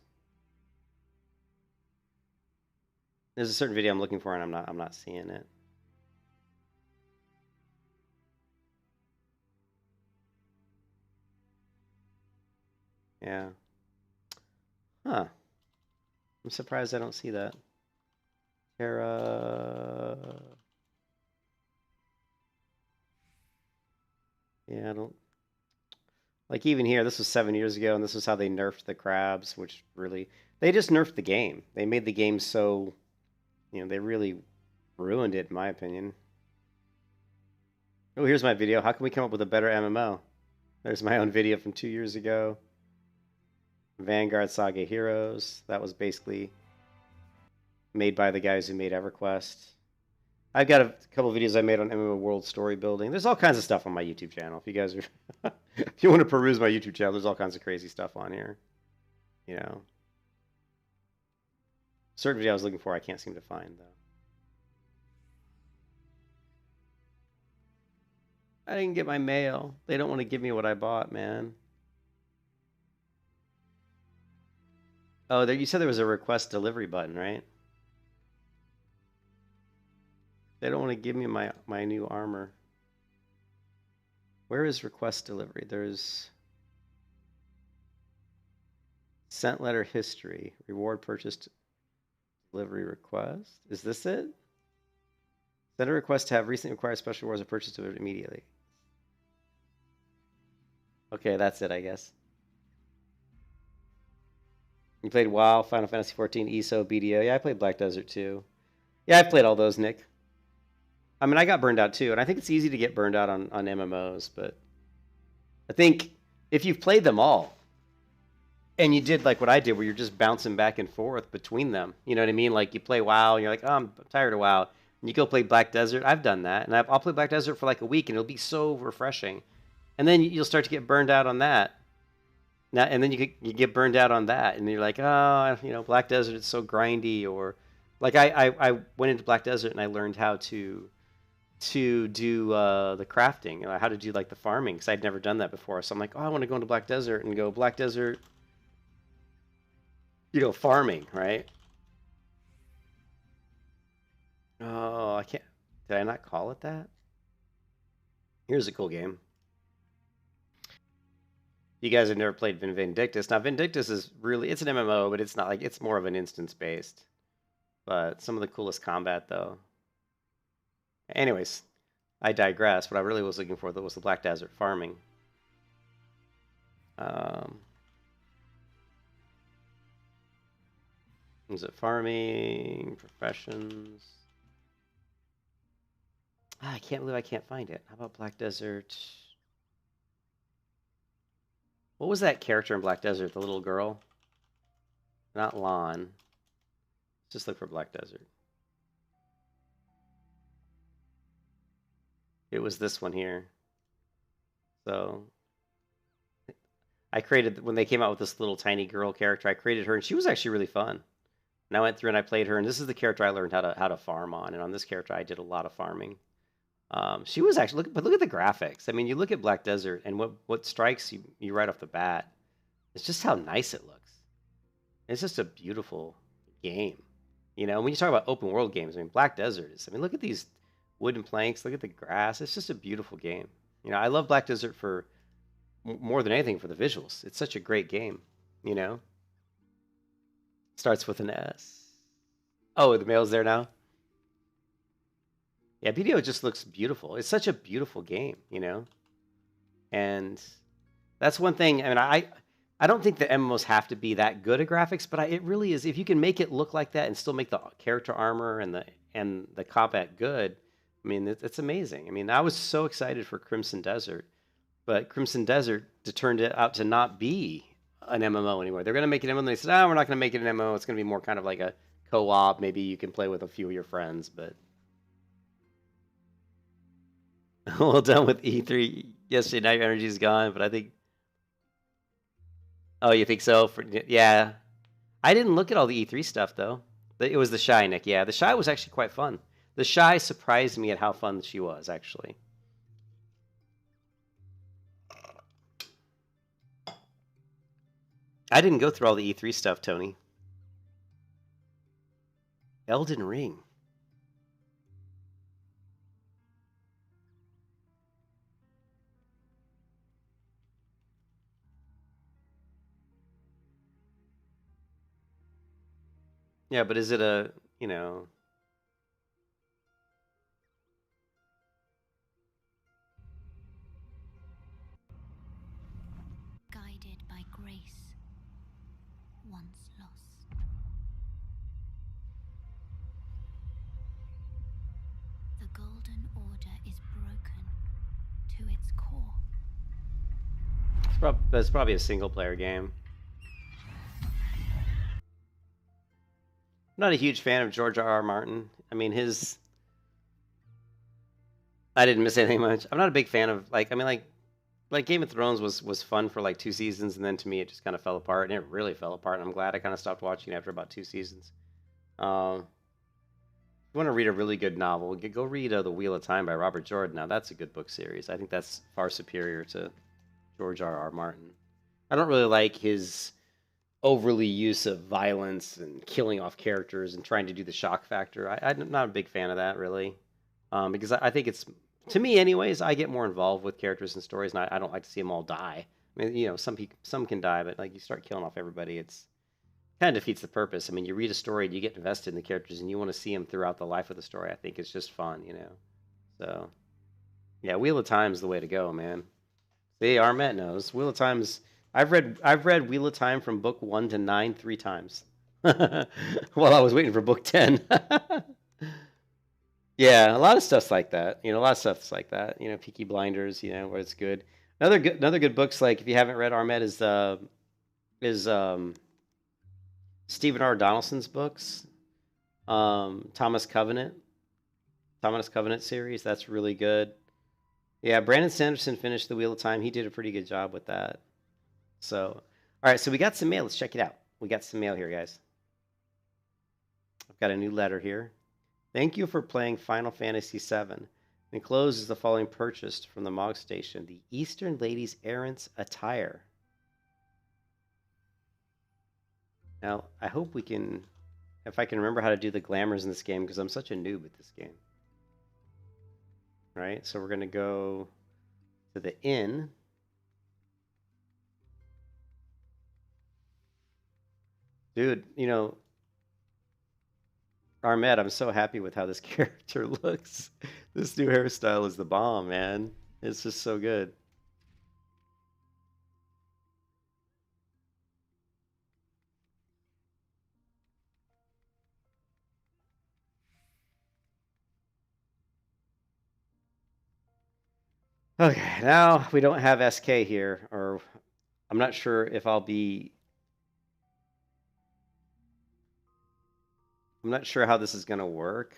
[SPEAKER 1] There's a certain video I'm looking for and I'm not seeing it. Yeah. Huh. I'm surprised I don't see that. Terra. Yeah, I don't. Like even here, this was 7 years ago, and this is how they nerfed the crabs, which really, they just nerfed the game. They made the game so, they really ruined it, in my opinion. Oh, here's my video. How can we come up with a better MMO? There's my own video from 2 years ago. Vanguard Saga Heroes. That was basically made by the guys who made EverQuest. I've got a couple of videos I made on MMO world story building. There's all kinds of stuff on my YouTube channel. If you guys are, if you want to peruse my YouTube channel, there's all kinds of crazy stuff on here. Certain video I was looking for, I can't seem to find though. I didn't get my mail. They don't want to give me what I bought, man. Oh, you said there was a request delivery button, right? They don't want to give me my new armor. Where is request delivery? There's sent letter history, reward purchased, delivery request. Is this it? Send a request to have recently acquired special rewards or purchase delivered immediately. Okay, that's it, I guess. You played WoW, Final Fantasy XIV, ESO, BDO. Yeah, I played Black Desert too. Yeah, I've played all those, Nick. I mean, I got burned out too, and I think it's easy to get burned out on MMOs, but I think if you've played them all, and you did like what I did, where you're just bouncing back and forth between them, you know what I mean? Like you play WoW, and you're like, oh, I'm tired of WoW, and you go play Black Desert. I've done that, and I'll play Black Desert for like a week, and it'll be so refreshing, and then you'll start to get burned out on that. Now, and then you get burned out on that, and you're like, oh, Black Desert is so grindy, or like I went into Black Desert and I learned how to do the crafting, how to do like the farming, because I'd never done that before. So I'm like, oh, I want to go into Black Desert and go Black Desert, farming, right? Oh, I can't. Did I not call it that? Here's a cool game. You guys have never played Vindictus. Now, Vindictus is really, it's an MMO, but it's not like, it's more of an instance-based. But some of the coolest combat, though. Anyways, I digress. What I really was looking for, though, was the Black Desert farming. Is it farming, professions? I can't believe I can't find it. How about Black Desert? What was that character in Black Desert? The little girl? Not Lon. Let's just look for Black Desert. It was this one here. So I created, when they came out with this little tiny girl character, I created her, and she was actually really fun. And I went through and I played her, and this is the character I learned how to farm on. And on this character, I did a lot of farming. She was actually, look at the graphics. I mean, you look at Black Desert, and what strikes you right off the bat is just how nice it looks. It's just a beautiful game. When you talk about open world games, I mean, Black Desert is, look at these wooden planks, look at the grass. It's just a beautiful game. I love Black Desert for more than anything for the visuals. It's such a great game, Starts with an S. Oh, the mail's there now? Yeah, BDO just looks beautiful. It's such a beautiful game, And that's one thing. I mean, I don't think the MMOs have to be that good at graphics, but it really is. If you can make it look like that and still make the character armor and the combat good, I mean, it's amazing. I mean, I was so excited for Crimson Desert, but Crimson Desert turned it out to not be an MMO anymore. They're going to make an MMO, and they said, we're not going to make it an MMO. It's going to be more kind of like a co-op. Maybe you can play with a few of your friends, but well done with E3 yesterday. Now your energy's gone, but I think. Oh, you think so? Yeah, I didn't look at all the E3 stuff though. It was the Shy, Nick. Yeah, the Shy was actually quite fun. The Shy surprised me at how fun she was, actually. I didn't go through all the E3 stuff, Tony. Elden Ring. Yeah, but is it a, you know...
[SPEAKER 3] Guided by grace, once lost. The Golden Order is broken to its core.
[SPEAKER 1] That's probably a single-player game. I'm not a huge fan of George R.R. Martin. I mean, his... I didn't miss anything much. I'm not a big fan of, like Game of Thrones was fun for like 2 seasons, and then to me it just kind of fell apart, and it really fell apart, and I'm glad I kind of stopped watching after about 2 seasons. If you want to read a really good novel, go read The Wheel of Time by Robert Jordan. Now, that's a good book series. I think that's far superior to George R.R. Martin. I don't really like his overly use of violence and killing off characters and trying to do the shock factor. I'm not a big fan of that, really, because I think it's, to me anyways, I get more involved with characters and stories, and I don't like to see them all die. I mean, some can die, but like you start killing off everybody, it's kind of defeats the purpose. I mean, you read a story and you get invested in the characters and you want to see them throughout the life of the story. I think it's just fun, So, yeah, Wheel of Time's the way to go, man. See, Armet knows. Wheel of Time's... I've read Wheel of Time from book 1 to 9 3 times. While I was waiting for book 10. Yeah, a lot of stuff's like that. A lot of stuff's like that. Peaky Blinders, where it's good. Another good books, like if you haven't read Armet, is Stephen R. Donaldson's books. Thomas Covenant series, that's really good. Yeah, Brandon Sanderson finished The Wheel of Time. He did a pretty good job with that. So, all right, so we got some mail. Let's check it out. We got some mail here, guys. I've got a new letter here. Thank you for playing Final Fantasy VII. Enclosed is the following purchased from the Mog Station: the Eastern Ladies Errant's attire. Now, I hope if I can remember how to do the glamours in this game, because I'm such a noob at this game. All right, so we're going to go to the inn. Dude, Armet, I'm so happy with how this character looks. This new hairstyle is the bomb, man. It's just so good. Okay, now we don't have SK here, or I'm not sure if I'm not sure how this is going to work.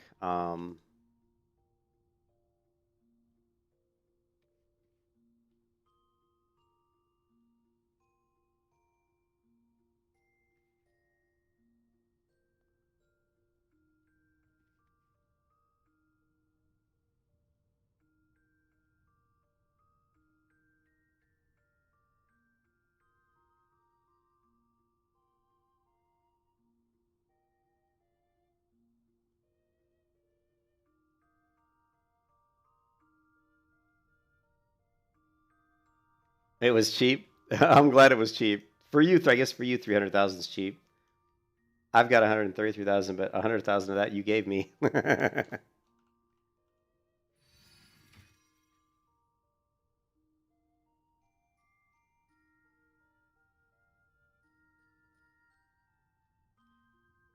[SPEAKER 1] It was cheap. I'm glad it was cheap. For you, I guess for you, 300,000 is cheap. I've got 133,000, but 100,000 of that you gave me.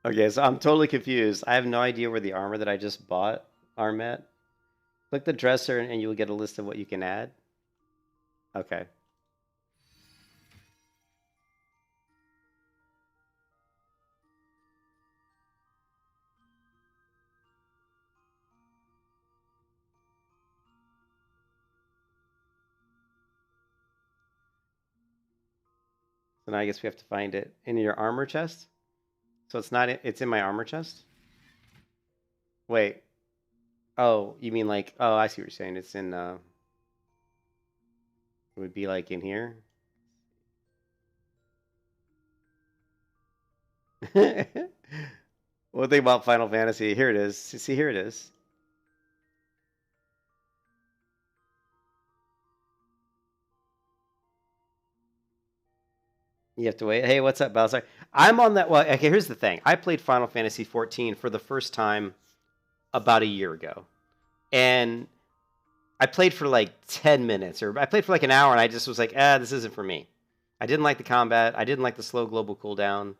[SPEAKER 1] Okay, so I'm totally confused. I have no idea where the armor that I just bought are met. Click the dresser and you'll get a list of what you can add. Okay. So now I guess we have to find it in your armor chest. So it's not. It's in my armor chest. Wait. Oh, you mean like? Oh, I see what you're saying. It's in. It would be like in here. One thing about Final Fantasy. Here it is. See, here it is. You have to wait. Hey, what's up, Balazar? I'm on that. Well, okay. Here's the thing. I played Final Fantasy XIV for the first time about a year ago, and I played for like 10 minutes, or I played for like an hour, and I just was like, this isn't for me. I didn't like the combat. I didn't like the slow global cooldown.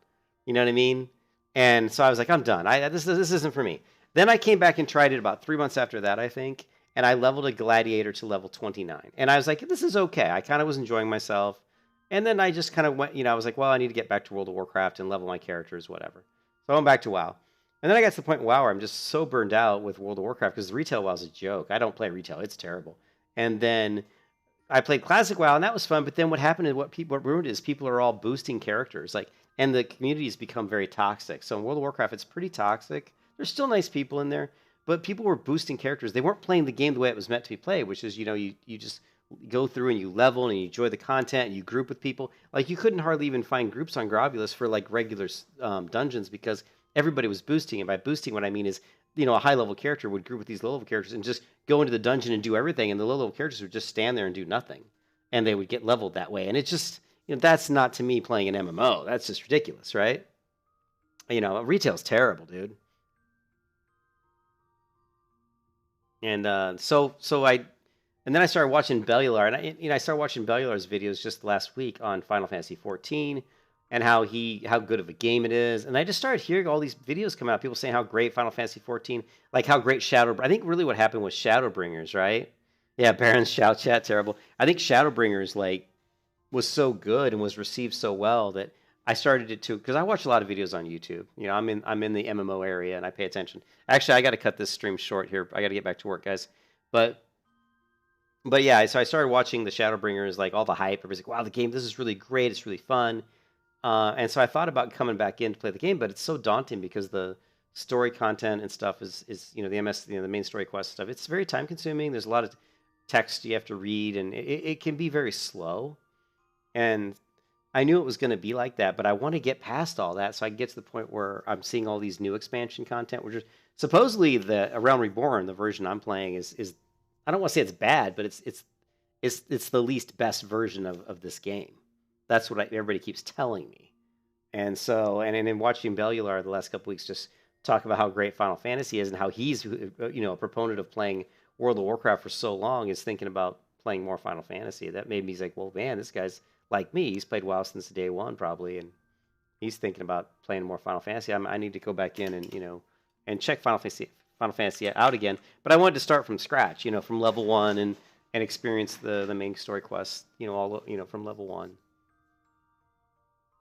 [SPEAKER 1] You know what I mean? And so I was like, I'm done. This isn't for me. Then I came back and tried it about 3 months after that, I think, and I leveled a gladiator to level 29. And I was like, this is okay. I kind of was enjoying myself. And then I just kind of went, I was like, well, I need to get back to World of Warcraft and level my characters, whatever. So I went back to WoW. And then I got to the point in WoW where I'm just so burned out with World of Warcraft because retail WoW is a joke. I don't play retail. It's terrible. And then I played Classic WoW, and that was fun. But then what happened is what ruined it is people are all boosting characters. And the community has become very toxic. So in World of Warcraft, it's pretty toxic. There's still nice people in there, but people were boosting characters. They weren't playing the game the way it was meant to be played, which is, you just go through and you level and you enjoy the content and you group with people. Like, you couldn't hardly even find groups on Grobulus for like regular dungeons because everybody was boosting. And by boosting, what I mean is, a high level character would group with these low level characters and just go into the dungeon and do everything, and the low level characters would just stand there and do nothing, and they would get leveled that way. And it just, that's not, to me, playing an MMO. That's just ridiculous, right? Retail's terrible, dude. And and then I started watching Bellular, and I started watching Bellular's videos just last week on Final Fantasy XIV and how good of a game it is. And I just started hearing all these videos come out, people saying how great Final Fantasy XIV, like how great I think really what happened was Shadowbringers, right? Yeah, Baron's shout chat, terrible. I think Shadowbringers was so good and was received so well that I started it too, because I watch a lot of videos on YouTube. I'm in the MMO area and I pay attention. Actually, I got to cut this stream short here. I got to get back to work, guys. But yeah, so I started watching the Shadowbringers, like all the hype. Everybody's like, "Wow, the game! This is really great. It's really fun." And so I thought about coming back in to play the game, but it's so daunting because the story content and stuff is the main story quest stuff. It's very time consuming. There's a lot of text you have to read, and it can be very slow. And I knew it was going to be like that, but I want to get past all that so I can get to the point where I'm seeing all these new expansion content, which is supposedly the Realm Reborn, the version I'm playing is I don't want to say it's bad, but it's the least best version of this game. That's what everybody keeps telling me. And so, and in watching Bellular the last couple weeks just talk about how great Final Fantasy is and how he's a proponent of playing World of Warcraft for so long, is thinking about playing more Final Fantasy. That made me like, well, man, this guy's like me. He's played WoW since day one probably, and he's thinking about playing more Final Fantasy. I need to go back in and check Final Fantasy out again. But I wanted to start from scratch, from level 1 and experience the main story quests, all from level 1.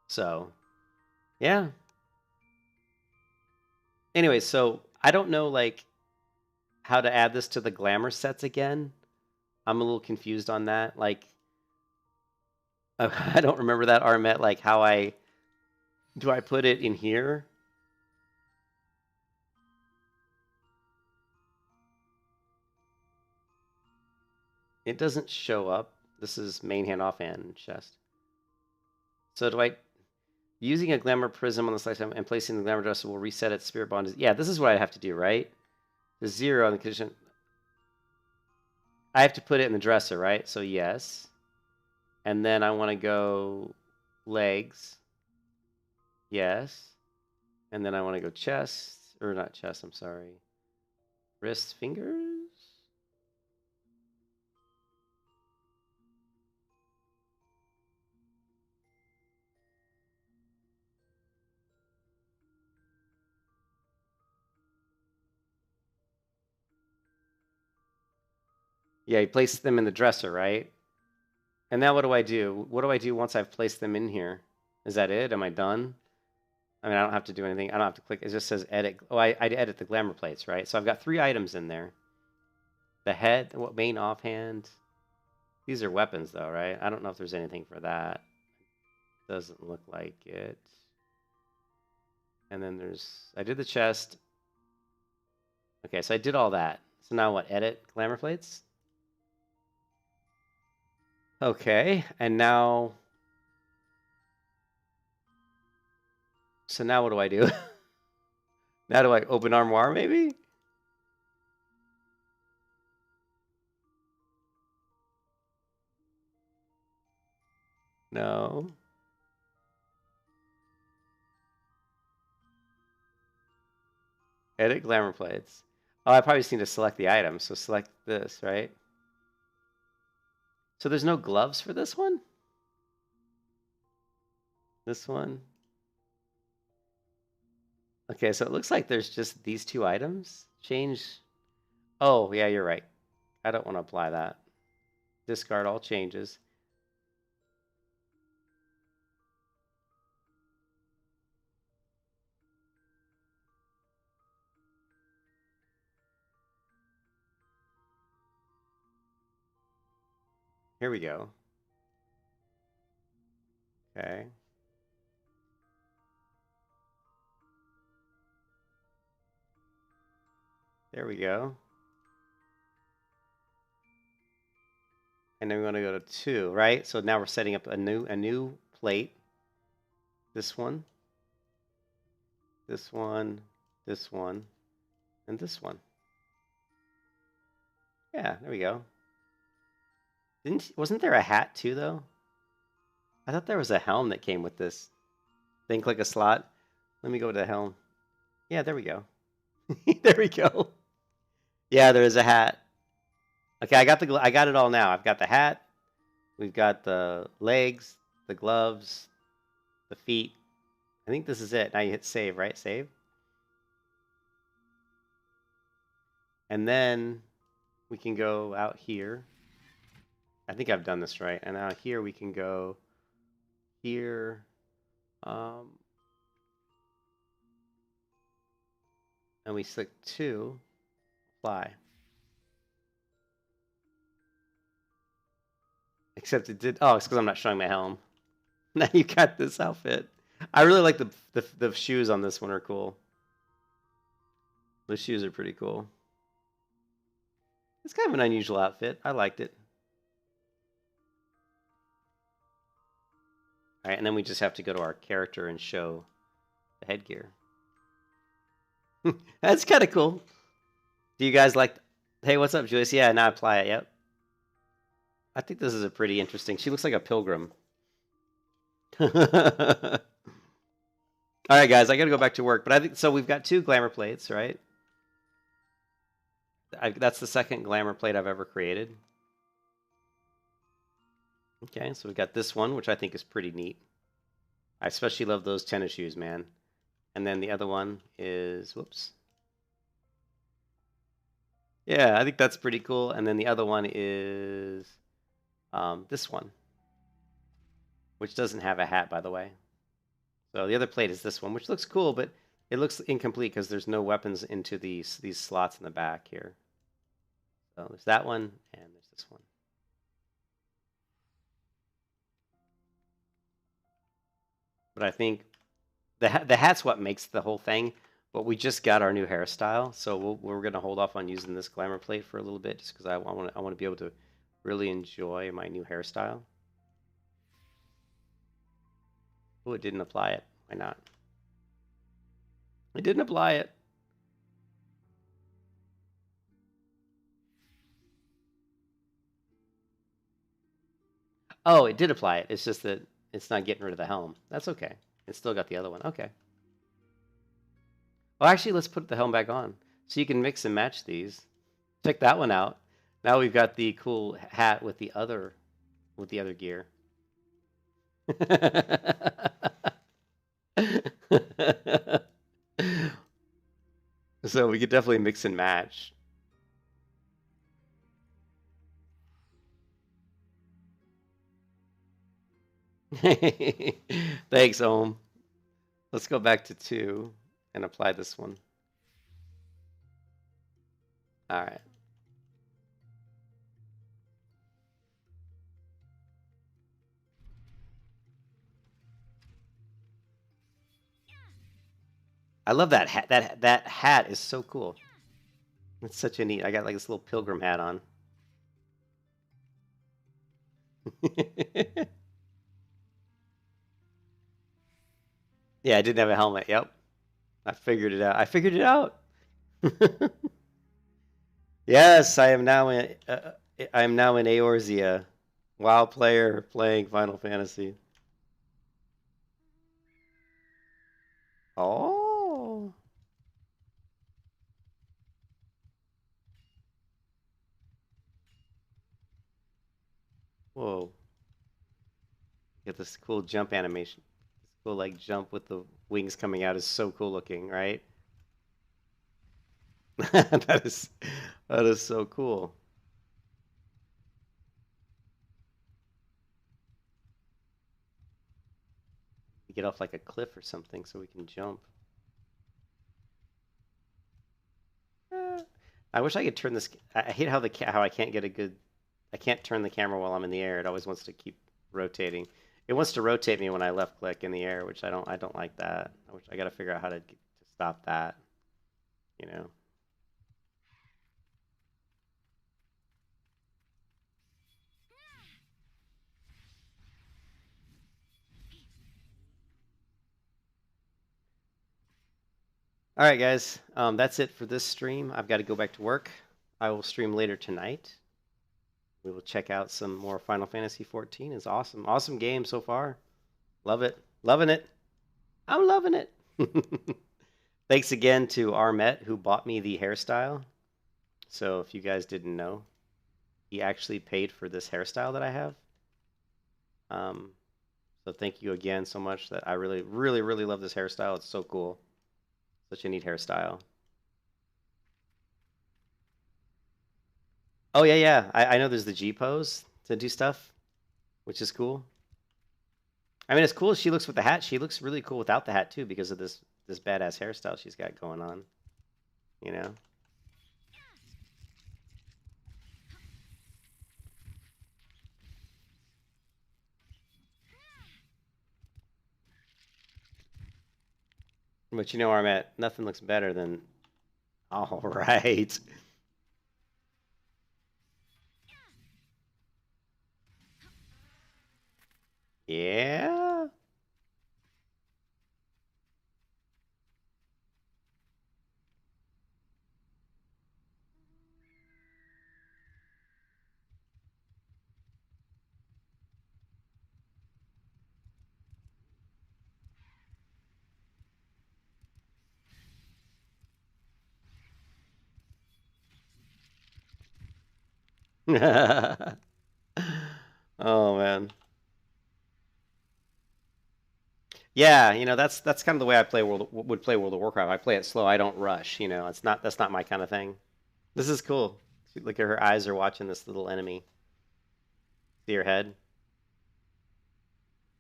[SPEAKER 1] So, yeah. Anyway, so I don't know how to add this to the glamour sets again. I'm a little confused on that. I don't remember that, Armet. Do I put it in here? It doesn't show up. This is main hand, offhand, chest. So do I, using a glamour prism on the slice and placing the glamour dresser will reset its spirit bond? Yeah, this is what I have to do, right? The 0 on the condition. I have to put it in the dresser, right? So yes. And then I want to go legs. Yes. And then I want to go chest, or not chest, I'm sorry. Wrist, fingers? Yeah, you place them in the dresser, right? And now what do I do? What do I do once I've placed them in here? Is that it? Am I done? I mean, I don't have to do anything. I don't have to click. It just says edit. Oh, I edit the glamour plates, right? So I've got 3 items in there. The head, main offhand. These are weapons, though, right? I don't know if there's anything for that. Doesn't look like it. And then I did the chest. Okay, so I did all that. So now what? Edit glamour plates? Okay, and now... So now what do I do? Now do I open armoire, maybe? No. Edit glamour plates. Oh, I probably just need to select the item. So select this, right? So there's no gloves for this one? This one? Okay, so it looks like there's just these two items. Change. Oh, yeah, you're right. I don't want to apply that. Discard all changes. Here we go. Okay. There we go. And then we want to go to 2, right? So now we're setting up a new plate. This one, this one, this one, and this one. Yeah, there we go. Wasn't there a hat too, though? I thought there was a helm that came with this. Then click a slot. Let me go to the helm. Yeah, there we go. There we go. Yeah, there is a hat. Okay, I got it all now. I've got the hat. We've got the legs, the gloves, the feet. I think this is it. Now you hit save, right? Save. And then we can go out here. I think I've done this right. And out here we can go here. And we select 2, apply. Except it did. Oh, it's because I'm not showing my helm. Now you got this outfit. I really like the shoes on this one are cool. The shoes are pretty cool. It's kind of an unusual outfit. I liked it. All right, and then we just have to go to our character and show the headgear. That's kind of cool. Do you guys like... Hey, what's up, Julius? Yeah, now apply it. Yep. I think this is a pretty interesting... She looks like a pilgrim. All right, guys, I got to go back to work. But I think... So we've got 2 glamour plates, right? That's the second glamour plate I've ever created. Okay, so we got this one, which I think is pretty neat. I especially love those tennis shoes, man. And then the other one is, whoops. Yeah, I think that's pretty cool. And then the other one is this one, which doesn't have a hat, by the way. So the other plate is this one, which looks cool, but it looks incomplete because there's no weapons into these slots in the back here. So there's that one, and there's this one. But I think the hat's what makes the whole thing. But we just got our new hairstyle, so we're going to hold off on using this glamour plate for a little bit, just because I want to be able to really enjoy my new hairstyle. Oh, it didn't apply it. Why not? It didn't apply it. Oh, it did apply it. It's just that it's not getting rid of the helm. That's okay. It's still got the other one. Okay. Well, actually, let's put the helm back on. So you can mix and match these. Check that one out. Now we've got the cool hat with the other gear. So we could definitely mix and match. Thanks, Ohm. Let's go back to 2 and apply this one. All right. I love that hat. That hat is so cool. It's such a neat. I got like this little pilgrim hat on. Yeah, I didn't have a helmet. Yep. I figured it out. I figured it out. Yes, I am now in Eorzea, WoW player playing Final Fantasy. Oh. Whoa. Get this cool jump animation. This cool like jump with the wings coming out is so cool looking, right? That is so cool. We get off like a cliff or something so we can jump. I wish I could turn this. I hate how I can't get a good. I can't turn the camera while I'm in the air. It always wants to keep rotating. It wants to rotate me when I left click in the air, which I don't. I don't like that. I got to figure out how to stop that. You know. All right, guys. That's it for this stream. I've got to go back to work. I will stream later tonight. We will check out some more Final Fantasy XIV. It's awesome. Awesome game so far. Love it. Loving it. I'm loving it. Thanks again to Armet who bought me the hairstyle. So if you guys didn't know, he actually paid for this hairstyle that I have. So thank you again so much. That I really, really, really love this hairstyle. It's so cool. Such a neat hairstyle. Oh yeah, yeah. I know there's the G pose to do stuff, which is cool. I mean, it's cool she looks with the hat. She looks really cool without the hat too because of this badass hairstyle she's got going on. You know. But you know, Armet, nothing looks better than. All right. Yeah. Oh man. Yeah, you know that's kind of the way I would play World of Warcraft. I play it slow. I don't rush. You know, that's not my kind of thing. This is cool. Look at her eyes are watching this little enemy. See her head?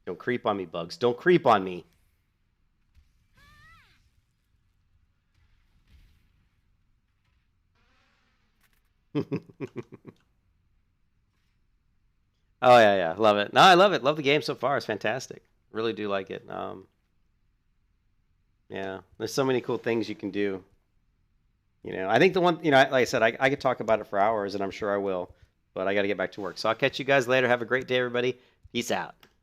[SPEAKER 1] Don't creep on me, bugs. Don't creep on me. Oh yeah, yeah, love it. No, I love it. Love the game so far. It's fantastic. Really do like it. Yeah, there's so many cool things you can do. You know, I think the one, you know, like I said, I could talk about it for hours, and I'm sure I will, but I got to get back to work. So I'll catch you guys later. Have a great day, everybody. Peace out.